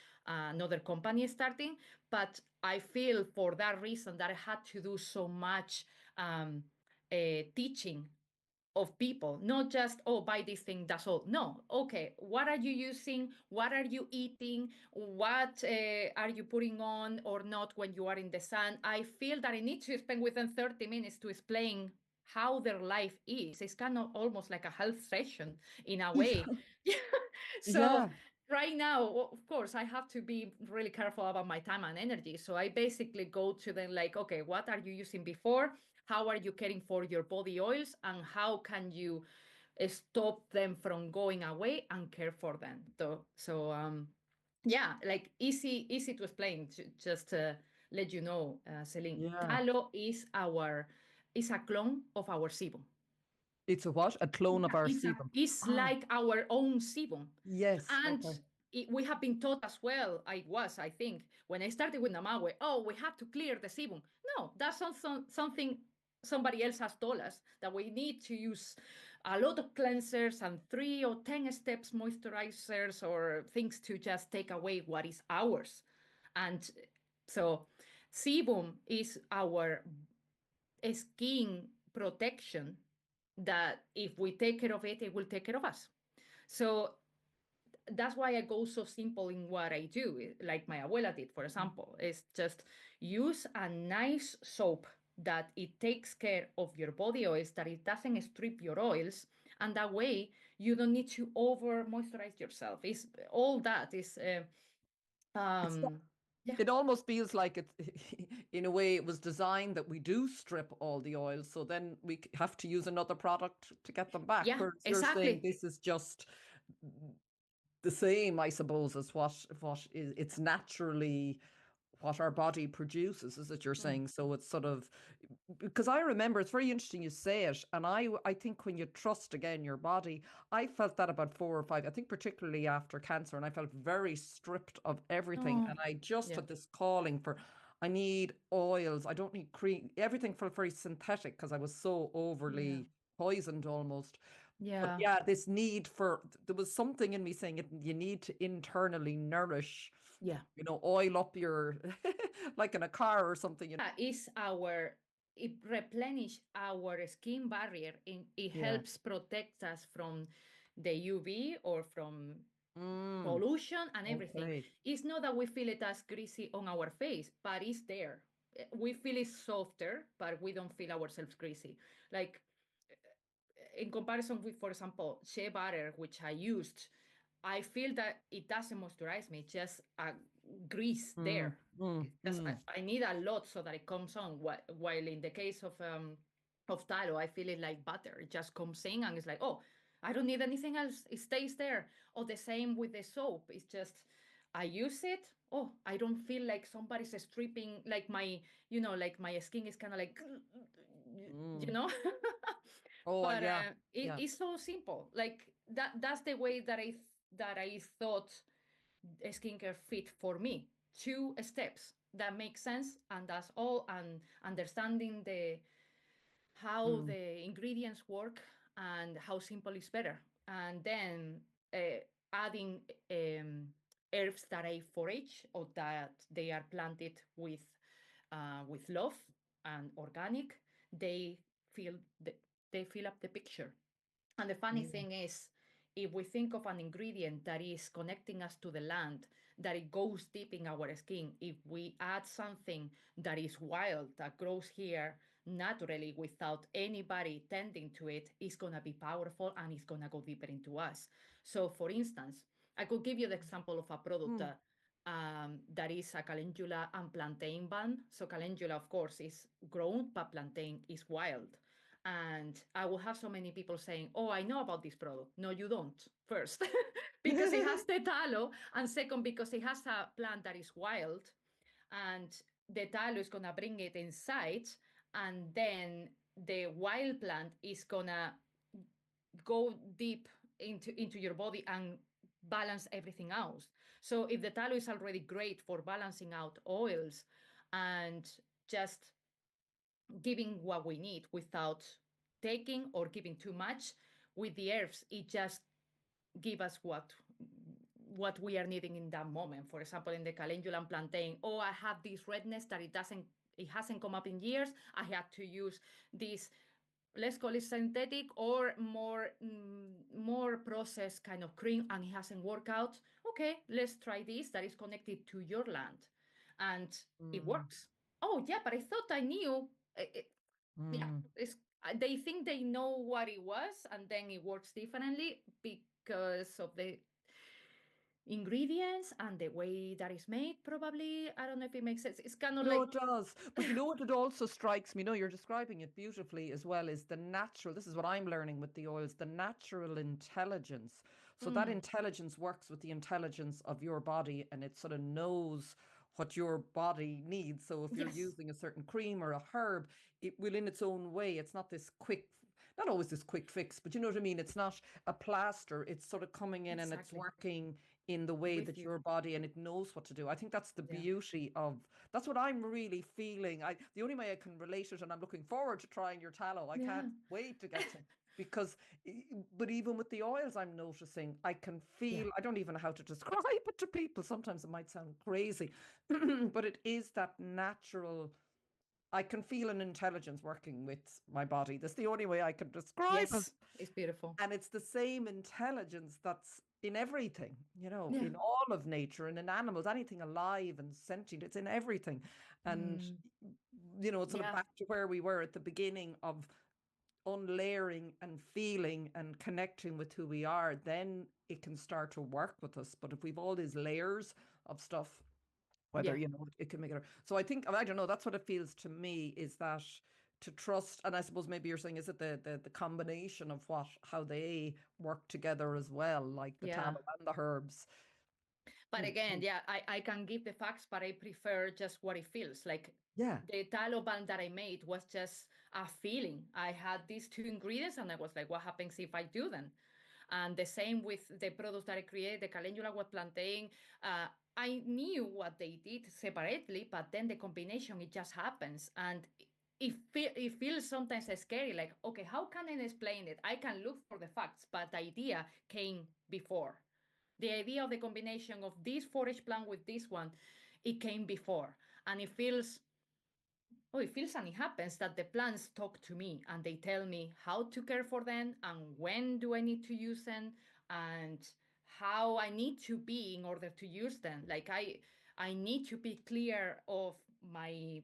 S1: company starting, but I feel for that reason that I had to do so much teaching of people, not just, oh, buy this thing, that's all. No, okay, what are you using? What are you eating? What are you putting on or not when you are in the sun? I feel that I need to spend within 30 minutes to explain how their life is. It's kind of almost like a health session in a way. So
S2: yeah,
S1: right now, of course, I have to be really careful about my time and energy. So I basically go to them like, okay, what are you using before? How are you caring for your body oils? And how can you stop them from going away and care for them? So yeah, like easy to explain. Just to let you know, Celine,
S2: yeah.
S1: tallow is a clone of our sebum.
S2: It's a what? A clone of
S1: Yeah,
S2: our sebum.
S1: it's
S2: Ah,
S1: like our own sebum.
S2: yes.
S1: And
S2: Okay.
S1: we have been taught as well, I think, when I started with Namawe, oh, we have to clear the sebum. No, that's also something somebody else has told us, that we need to use a lot of cleansers and 3 or 10 steps moisturizers or things to just take away what is ours. And so sebum is our skin protection that if we take care of it, it will take care of us. So that's why I go so simple in what I do. Like my abuela did, for example, is just use a nice soap that it takes care of your body oils, that it doesn't strip your oils, and that way you don't need to over moisturize yourself. It's all that is,
S2: It's
S1: yeah,
S2: it almost feels like it in a way it was designed that we do strip all the oils, so then we have to use another product to get them back.
S1: yeah,
S2: Whereas you're saying
S1: exactly.
S2: this is just the same, I suppose, as what is it's naturally what our body produces, is it you're
S1: Mm.
S2: saying? So it's sort of because I remember it's very interesting you say it, and I think when you trust again your body, I felt that about 4 or 5. I think particularly after cancer, and I felt very stripped of everything,
S1: Oh,
S2: and I just
S1: yeah,
S2: had this calling for. I need oils. I don't need cream. Everything felt very synthetic because I was so
S1: yeah,
S2: overly poisoned almost. But
S1: yeah,
S2: yeah, this need for there was something in me saying it, you need to internally nourish,
S1: yeah.
S2: oil up your like in a car or something.
S1: Is our it replenish our skin barrier and it
S2: Yeah.
S1: helps protect us from the UV or from
S2: Mm,
S1: pollution and everything.
S2: okay.
S1: It's not that we feel it as greasy on our face, but it's there. We feel it softer, but we don't feel ourselves greasy. Like in comparison with, for example, shea butter, which I used, I feel that it doesn't moisturize me, just a grease
S2: Mm,
S1: there.
S2: mm,
S1: Just
S2: mm,
S1: I need a lot so that it comes on. While in the case of tallow, I feel it like butter. It just comes in and it's like, oh, I don't need anything else. It stays there. Or the same with the soap. It's just I use it. Oh, I don't feel like somebody's stripping like my, like my skin is kind of like, you
S2: mm.
S1: know.
S2: Oh,
S1: But
S2: yeah. Yeah.
S1: it's so simple. Like that's the way that I thought skincare fit for me. 2 steps that make sense, and that's all. And understanding the how
S2: Mm,
S1: the ingredients work and how simple is better. And then uh, adding um, herbs that I forage or that they are planted with love and organic. They feel the, they fill up the picture. And the funny
S2: mm,
S1: thing is, if we think of an ingredient that is connecting us to the land, that it goes deep in our skin, if we add something that is wild, that grows here naturally without anybody tending to it, it's going to be powerful and it's going to go deeper into us. So, for instance, I could give you the example of a product
S2: mm.
S1: that is a calendula and plantain bun. So, calendula, of course, is grown, but plantain is wild. And I will have so many people saying, oh, I know about this product. No, you don't. First, because it has the tallow, and second, because it has a plant that is wild, and the tallow is going to bring it inside, and then the wild plant is going to go deep into your body and balance everything else. So if the tallow is already great for balancing out oils and just giving what we need without taking or giving too much, with the herbs it just give us what we are needing in that moment. For example, in the calendula and plantain, oh, I have this redness that it hasn't come up in years. I had to use this, let's call it synthetic or more processed kind of cream, and it hasn't worked out. Okay, let's try this that is connected to your land, and it
S2: Mm,
S1: works. Oh yeah, but I thought I knew. Yeah,
S2: mm.
S1: they think they know what it was, and then it works differently because of the ingredients and the way that is made. Probably, I don't know if it makes sense. It's kind of
S2: No,
S1: like
S2: it does. But you know what it also strikes me? No, you're describing it beautifully as well, is the natural, this is what I'm learning with the oils, the natural intelligence. So that
S1: mm,
S2: intelligence works with the intelligence of your body, and it sort of knows what your body needs. So if you're
S1: yes,
S2: using a certain cream or a herb, it will in its own way. It's not this quick, not always this quick fix, but you know what I mean? It's not a plaster. It's sort of coming in and it's
S1: exactly
S2: working in the way
S1: with
S2: that
S1: you.
S2: your body and it knows what to do. I think that's the
S1: Yeah,
S2: beauty of that's what I'm really feeling. The only way I can relate it, and I'm looking forward to trying your tallow. I
S1: yeah.
S2: can't wait to get to. because but even with the oils I'm noticing, I can
S1: Yeah.
S2: feel, I don't even know how to describe it to people. Sometimes it might sound crazy, but it is that natural. I can feel an intelligence working with my body. That's the only way I can describe it.
S1: Yes, it's beautiful.
S2: And it's the same intelligence that's in everything,
S1: Yeah.
S2: in all of nature and in animals, anything alive and sentient, it's in everything. And,
S1: Mm,
S2: it's sort of
S1: yeah.
S2: back to where we were at the beginning of unlayering and feeling and connecting with who we are, then it can start to work with us. But if we've all these layers of stuff, whether
S1: Yeah.
S2: it can make it. So I think, I don't know, that's what it feels to me, is that to trust. And I suppose maybe you're saying, is it the combination of how they work together as well, like the
S1: Yeah.
S2: tallow and the herbs.
S1: But
S2: Mm,
S1: again,
S2: mm.
S1: yeah, I can give the facts, but I prefer just what it feels like.
S2: Yeah.
S1: The tallow balm that I made was just a feeling. I had these two ingredients, and I was like, what happens if I do them? And the same with the products that I create, the calendula with plantain. Uh, I knew what they did separately, but then the combination, it just happens. And it feels sometimes scary, like, okay, how can I explain it? I can look for the facts, but the idea came before. The idea of the combination of this forage plant with this one, it came before. And it feels and it happens that the plants talk to me and they tell me how to care for them and when do I need to use them and how I need to be in order to use them. Like I need to be clear of my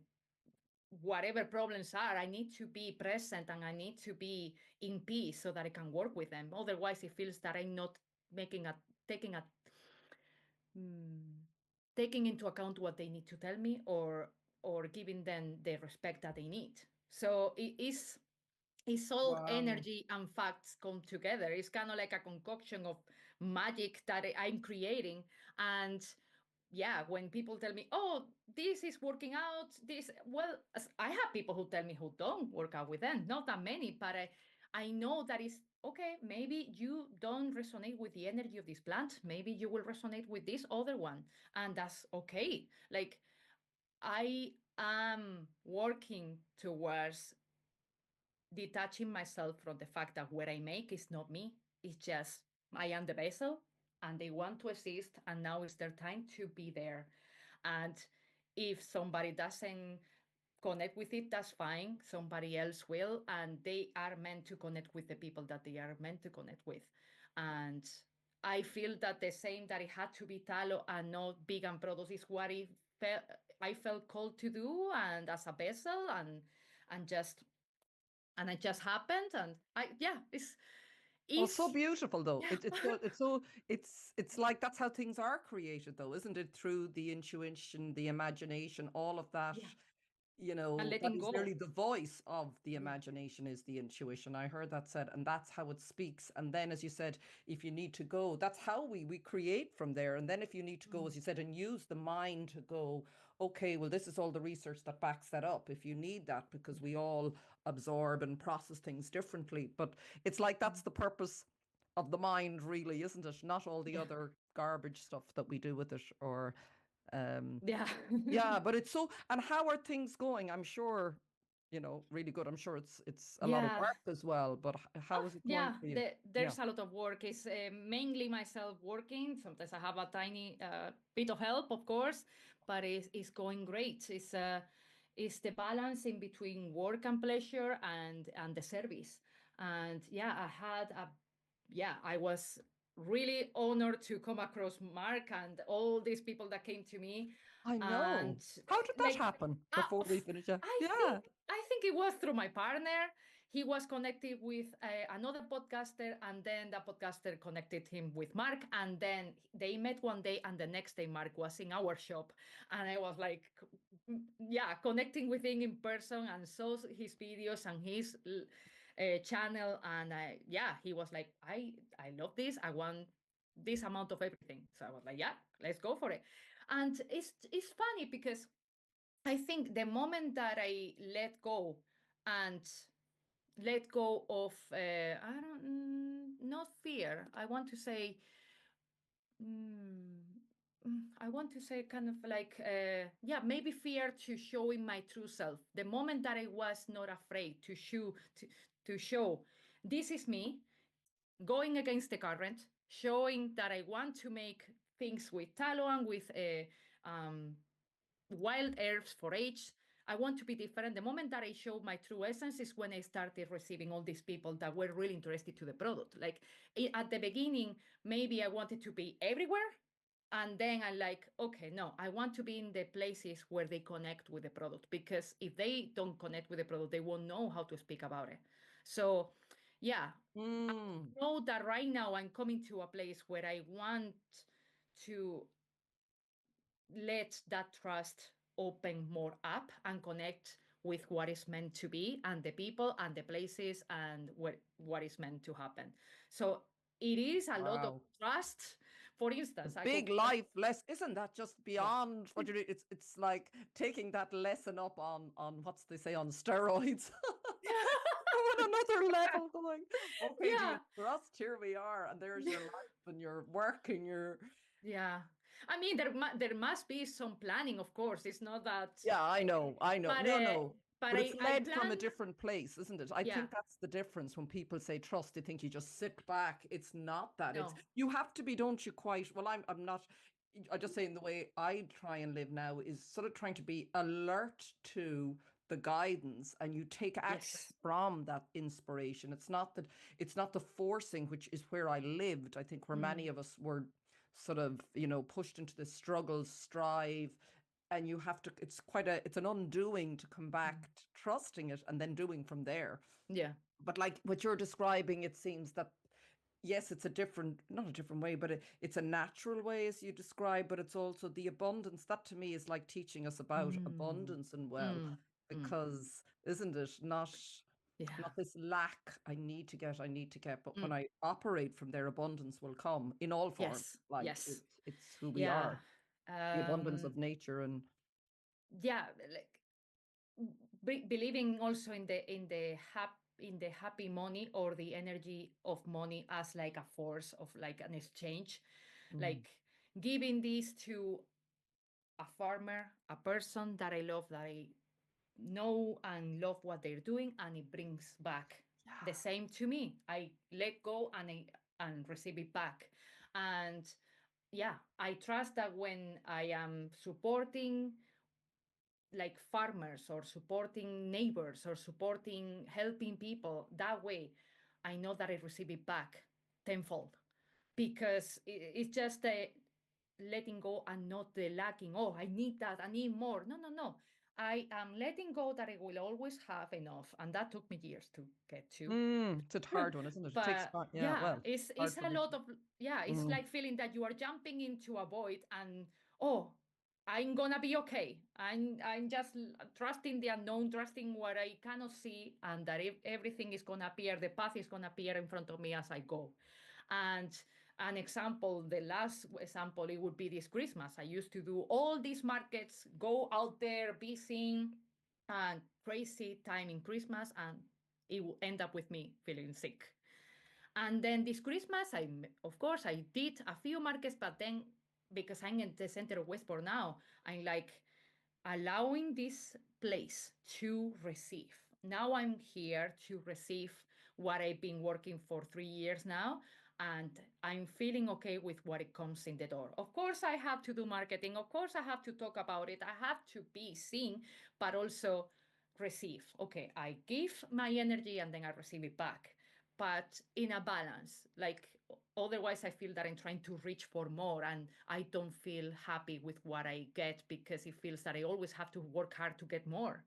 S1: whatever problems are. I need to be present and I need to be in peace so that I can work with them. Otherwise, it feels that I'm not making a taking a mm, taking into account what they need to tell me or giving them the respect that they need. So it's all
S2: Wow.
S1: energy and facts come together. It's kind of like a concoction of magic that I'm creating. And yeah, when people tell me, oh, this is working out, this, well, I have people who tell me who don't work out with them, not that many, but I know that is okay. Maybe you don't resonate with the energy of this plant. Maybe you will resonate with this other one, and that's okay. Like, I am working towards detaching myself from the fact that what I make is not me. It's just I am the vessel and they want to exist. And now is their time to be there. And if somebody doesn't connect with it, that's fine. Somebody else will. And they are meant to connect with the people that they are meant to connect with. And I feel that the same that it had to be tallow and not vegan products is what I felt called to do and as a vessel and just and it just happened and I yeah
S2: Oh, so
S1: it's
S2: beautiful though.
S1: yeah
S2: It's like that's how things are created though, isn't it? Through the intuition, the imagination, all of that.
S1: yeah and
S2: That
S1: letting
S2: is
S1: go
S2: really the voice of the
S1: yeah
S2: imagination, is the intuition. I heard that said, and that's how it speaks. And then, as you said, if you need to go, that's how we create from there. And then if you need to go,
S1: mm,
S2: as you said, and use the mind to go, okay, well, this is all the research that backs that up. If you need that, because
S1: yeah
S2: we all absorb and process things differently. But it's like
S1: mm,
S2: that's the purpose of the mind, really, isn't it? Not all the
S1: yeah
S2: other garbage stuff that we do with it, or um,
S1: yeah
S2: yeah, but it's so. And how are things going? I'm sure, really good. I'm sure it's a lot of
S1: yeah
S2: work as well. But how is it going
S1: yeah,
S2: for you? Yeah.
S1: there's a lot of work. It's mainly myself working. Sometimes I have a tiny bit of help, of course, but it's going great. It's the balance in between work and pleasure and the service. And yeah, I was really honored to come across Mark and all these people that came to me,
S2: I know.
S1: and
S2: How did that
S1: like
S2: happen
S1: uh,
S2: before we finish? Yeah.
S1: I
S2: Yeah.
S1: think I think it was through my partner. He was connected with another podcaster, and then the podcaster connected him with Mark, and then they met one day, and the next day Mark was in our shop, and I was like, yeah, connecting with him in person, and saw his videos and his channel, and yeah, he was like, I love this. I want this amount of everything. So I was like, yeah, let's go for it. And it's funny because I think the moment that I let go and let go of I don't not fear. I want to say mm, I want to say kind of like yeah, maybe fear to showing my true self. The moment that I was not afraid to show this is me going against the current, showing that I want to make things with tallow and with wild herbs for age. I want to be different. The moment that I showed my true essence is when I started receiving all these people that were really interested to the product. Like at the beginning, maybe I wanted to be everywhere. And then I like, okay, no, I want to be in the places where they connect with the product, because if they don't connect with the product, they won't know how to speak about it. So yeah,
S2: Mm,
S1: know that right now I'm coming to a place where I want to let that trust open more up and connect with what is meant to be and the people and the places and what is meant to happen. So it is a lot of
S2: wow.
S1: trust. For
S2: A
S1: instance, I go
S2: big life lesson, isn't that just
S1: yeah.
S2: beyond what you do? It's like taking that lesson up on what's they say on steroids. On another level going, okay, do you
S1: Yeah.
S2: trust? Here we are, and there's your life and your work and your
S1: Yeah. I mean, there must be some planning, of course. It's not that,
S2: yeah, I know.
S1: but
S2: No, no.
S1: but
S2: But it's
S1: I
S2: led from
S1: plan.
S2: a different place, isn't it? I
S1: Yeah.
S2: think that's the difference when people say trust, they think you just sit back. It's not that. It's
S1: No.
S2: you have to be, don't you, quite well, I'm not I just saying the way I try and live now is sort of trying to be alert to the guidance and you take action
S1: Yes.
S2: from that inspiration. It's not the forcing, which is where I lived. I think where many
S1: Mm,
S2: of us were sort of, pushed into the struggle, strive, and you have to it's an undoing to come
S1: mm.
S2: back to trusting it and then doing from there.
S1: Yeah.
S2: But like what you're describing, it seems that yes, it's a different, not a different way, but it's a natural way as you describe, but it's also the abundance. That to me is like teaching us about
S1: Mm,
S2: abundance and well,
S1: mm, mm.
S2: because isn't it
S1: Yeah.
S2: not this lack, I need to get, but when
S1: Mm.
S2: I operate from there, abundance will come in all forms.
S1: Yes.
S2: Like
S1: Yes.
S2: it's who we
S1: Yeah.
S2: are, the abundance
S1: Um,
S2: of nature and
S1: yeah. Like believing also in the happy money or the energy of money as like a force of like an exchange,
S2: mm,
S1: like giving this to a farmer, a person that I love, that I know and love what they're doing, and it brings back the
S2: yeah.
S1: same to me. I let go and receive it back. And yeah, I trust that when I am supporting like farmers or supporting neighbors or supporting helping people that way, I know that I receive it back tenfold, because it's just a letting go and not the lacking. Oh, I need that, I need more. No, no, no, I am letting go that I will always have enough, and that took me years to get to.
S2: It's a hard one, isn't it? It takes
S1: But
S2: time. Yeah,
S1: yeah,
S2: well,
S1: it's
S2: hard for
S1: a
S2: me
S1: lot
S2: too.
S1: of, yeah, it's
S2: Mm.
S1: like feeling that you are jumping into a void and oh, I'm gonna be okay. I'm just trusting the unknown, trusting what I cannot see, and that if everything is gonna appear, the path is gonna appear in front of me as I go. And an example, the last example, it would be this Christmas. I used to do all these markets, go out there, be seen, and crazy time in Christmas, and it will end up with me feeling sick. And then this Christmas, of course I did a few markets, but then because I'm in the center of Westport now, I'm like allowing this place to receive. Now I'm here to receive what I've been working for 3 years now, and I'm feeling okay with what it comes in the door. Of course, I have to do marketing. Of course, I have to talk about it. I have to be seen, but also receive. Okay, I give my energy and then I receive it back, but in a balance. Like otherwise, I feel that I'm trying to reach for more and I don't feel happy with what I get, because it feels that I always have to work hard to get more.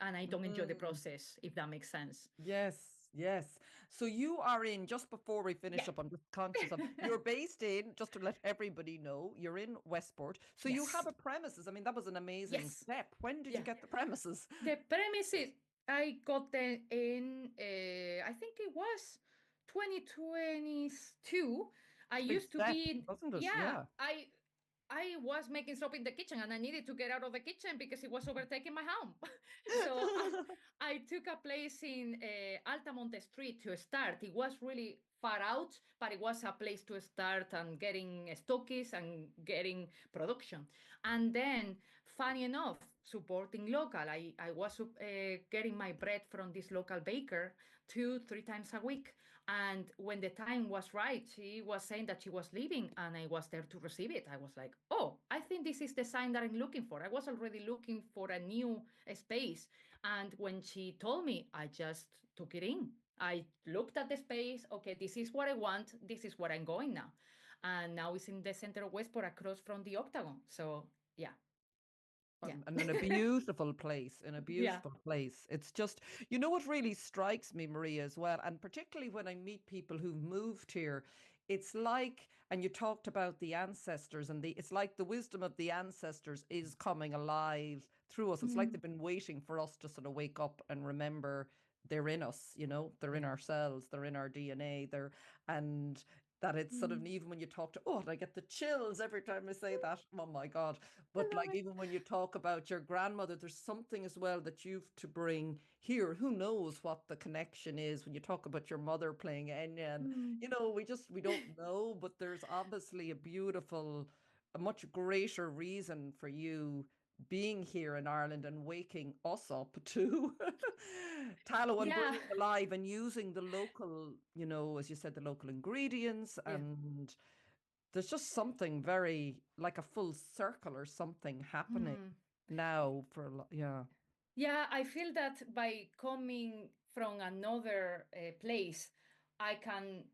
S1: And I don't enjoy the
S2: Mm.
S1: process, if that makes sense.
S2: Yes, yes. So you are in, just before we
S1: Yeah.
S2: finish up, I'm just conscious of, you're based in, just to let everybody know, you're in Westport. So you have
S1: Yes.
S2: a premises. I mean, that was an amazing
S1: Yes.
S2: step. When did you
S1: Yeah.
S2: get the premises?
S1: The premise is I got them in, I think it was 2022. I
S2: Big
S1: used to
S2: step,
S1: be,
S2: wasn't it?
S1: yeah,
S2: Yeah.
S1: I was making soap in the kitchen and I needed to get out of the kitchen because it was overtaking my home. So I took a place in Altamonte Street to start. It was really far out, but it was a place to start and getting stockists and getting production. And then, funny enough, supporting local. I was getting my bread from this local baker 2, 3 times a week. And when the time was right, she was saying that she was leaving and I was there to receive it. I was like, oh, I think this is the sign that I'm looking for. I was already looking for a new space. And when she told me, I just took it in. I looked at the space. Okay, this is what I want. This is where I'm going now. And now it's in the center of Westport across from the Octagon. So, yeah, yeah.
S2: And in a beautiful place, in a
S1: Yeah.
S2: beautiful place. It's just, you know what really strikes me, Maria, as well, and particularly when I meet people who've moved here, it's like, and you talked about the ancestors, and it's like the wisdom of the ancestors is coming alive through us. It's like
S1: Mm,
S2: they've been waiting for us to sort of wake up and remember they're in us, you know, they're in
S1: yeah.
S2: our cells, they're in our DNA, and that it's sort of,
S1: Mm,
S2: even when you talk to, oh, and I get the chills every time I say that. Oh my God.
S1: I
S2: But
S1: love
S2: like
S1: it.
S2: even when you talk about your grandmother, there's something as well that you've to bring here. Who knows what the connection is when you talk about your mother playing Enya, and
S1: Mm.
S2: you know, we don't know, but there's obviously a beautiful, a much greater reason for you being here in Ireland and waking us up to tallow and
S1: Yeah.
S2: bringing alive and using the local, you know, as you said, the local ingredients.
S1: Yeah.
S2: And there's just something very like a full circle or something happening
S1: Mm.
S2: now for yeah.
S1: Yeah, I feel that by coming from another place, I can,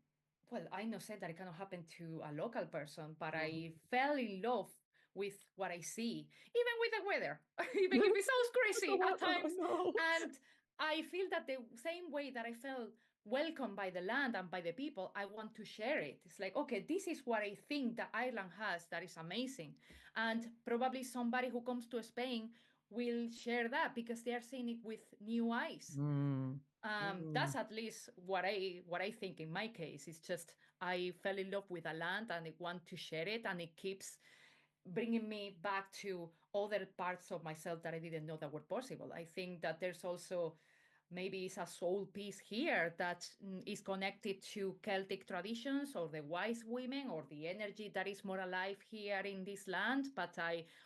S1: well, I know said that it cannot happen to a local person, but
S2: Mhm.
S1: I fell in love with what I see, even with the weather, even if it sounds
S2: The
S1: crazy at
S2: weather, I
S1: times.
S2: know.
S1: And I feel that the same way that I felt welcomed by the land and by the people, I want to share it. It's like, okay, this is what I think that Ireland has that is amazing. And probably somebody who comes to Spain will share that because they are seeing it with new eyes.
S2: Mm,
S1: That's
S2: mm.
S1: at least what I think in my case. It's just I fell in love with the land and I want to share it, and it keeps bringing me back to other parts of myself that I didn't know that were possible. I think that there's also maybe it's a soul piece here that is connected to Celtic traditions or the wise women or the energy that is more alive here in this land. But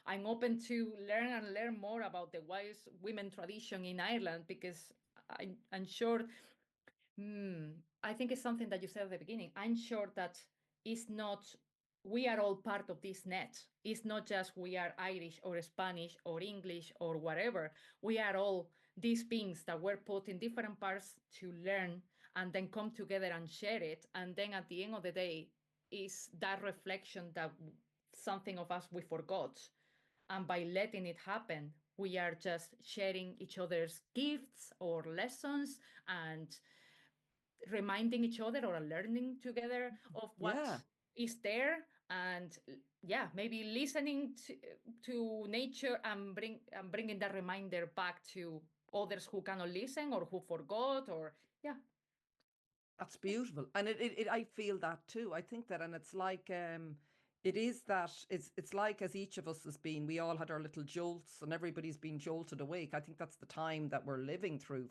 S1: I'm open to learn more about the wise women tradition in Ireland because I'm sure. I think it's something that you said at the beginning. I'm sure that it's not, we are all part of this net. It's not just we are Irish or Spanish or English or whatever. We are all these beings that were put in different parts to learn and then come together and share it. And then at the end of the day, is that reflection that something of us we forgot. And by letting it happen, we are just sharing each other's gifts or lessons and reminding each other or learning together of what
S2: Yeah,
S1: is there. And yeah, maybe listening to nature and bringing that reminder back to others who cannot listen or who forgot or yeah.
S2: that's beautiful. And I feel that too. I think that, and it's like it is that it's like as each of us has been, we all had our little jolts and everybody's been jolted awake. I think that's the time that we're living through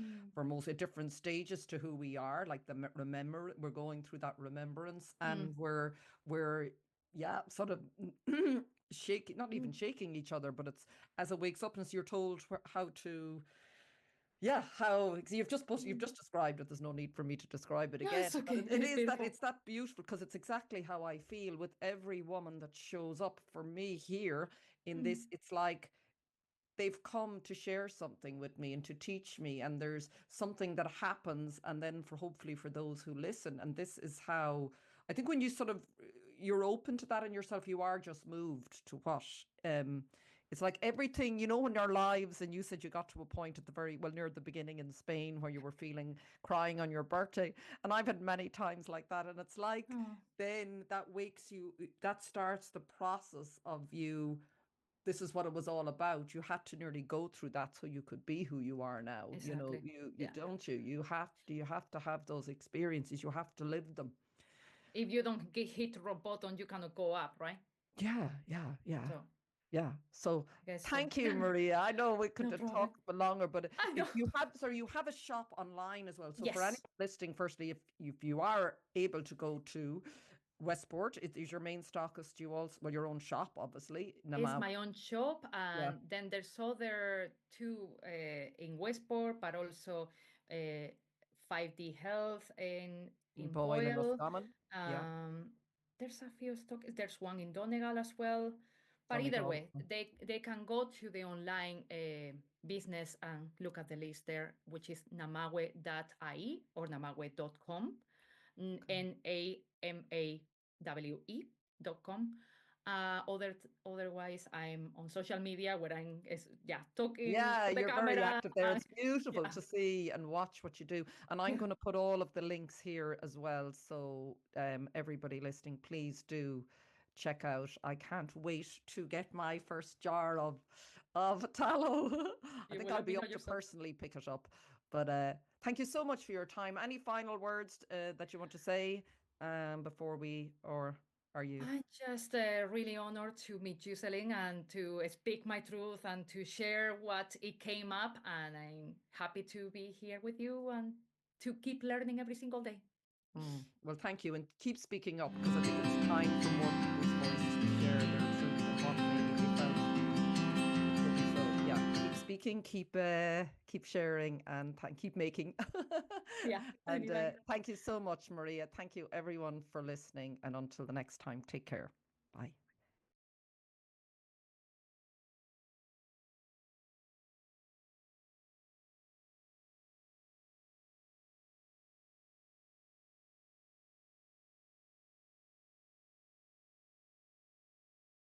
S1: Mm,
S2: for most at different stages to who we are, like the remember, we're going through that remembrance,
S1: mm,
S2: and we're yeah, sort of shaking, not even
S1: mm,
S2: shaking each other, but it's as it wakes up and so you're told how to, yeah, how, 'cause you've
S1: mm.
S2: just described it. There's no need for me to describe it
S1: No,
S2: again.
S1: it's
S2: But
S1: okay.
S2: it
S1: It's
S2: is that,
S1: beautiful.
S2: it's that beautiful because it's exactly how I feel with every woman that shows up for me here in
S1: Mm,
S2: this. It's like they've come to share something with me and to teach me, and there's something that happens, and then for hopefully for those who listen. And this is how I think when you sort of you're open to that in yourself, you are just moved to what it's like everything, you know, in our lives. And you said you got to a point at the very, well, near the beginning in Spain where you were feeling crying on your birthday. And I've had many times like that. And it's like
S1: oh,
S2: then that wakes you, that starts the process of you, this is what it was all about. You had to nearly go through that so you could be who you are now. You know,
S1: exactly.
S2: you
S1: Yeah.
S2: don't, you have to have those experiences. You have to live them.
S1: If you don't get hit rock bottom, you cannot go up, right?
S2: Yeah, yeah, yeah,
S1: So
S2: yeah. So
S1: I guess so.
S2: thank you, Maria. I know we could
S1: No
S2: have
S1: problem.
S2: talked for longer, but
S1: I
S2: if
S1: know.
S2: you have, so you have a shop online as well. So for anyone
S1: Yes.
S2: listening, firstly, if you are able to go to Westport is your main stockist. You also, well, your own shop, obviously.
S1: It's
S2: Nama,
S1: my own shop,
S2: yeah,
S1: and then there's other two in Westport, but also uh, 5D Health
S2: in
S1: in
S2: Boyle and
S1: Boyle.
S2: Roscommon. Yeah,
S1: Um, there's a few stock. There's one in Donegal as well. But either
S2: Donegal.
S1: way, they can go to the online business and look at the list there, which is namawe.ie or namawe.com.
S2: Okay.
S1: NAMAWE.com. Otherwise, I'm on social media where I'm yeah talking
S2: Yeah,
S1: to the
S2: you're very
S1: camera.
S2: active there. It's beautiful
S1: Yeah,
S2: to see and watch what you do. And I'm
S1: yeah,
S2: going to put all of the links here as well. So everybody listening, please do check out. I can't wait to get my first jar of tallow. I
S1: you
S2: think
S1: will
S2: I'll
S1: let me
S2: be
S1: know
S2: up to
S1: yourself.
S2: personally pick it up. But thank you so much for your time. Any final words that you want to say before we, or are you?
S1: I'm just really honored to meet you, Celine, and to speak my truth and to share what it came up. And I'm happy to be here with you and to keep learning every single day.
S2: Well, thank you. And keep speaking up because I think it's time for more people's voices to share their truth and what maybe they felt it could be. So, yeah, keep speaking, keep sharing, and keep making.
S1: Yeah,
S2: And
S1: anytime.
S2: thank you so much, Maria. Thank you, everyone, for listening. And until the next time, take care. Bye.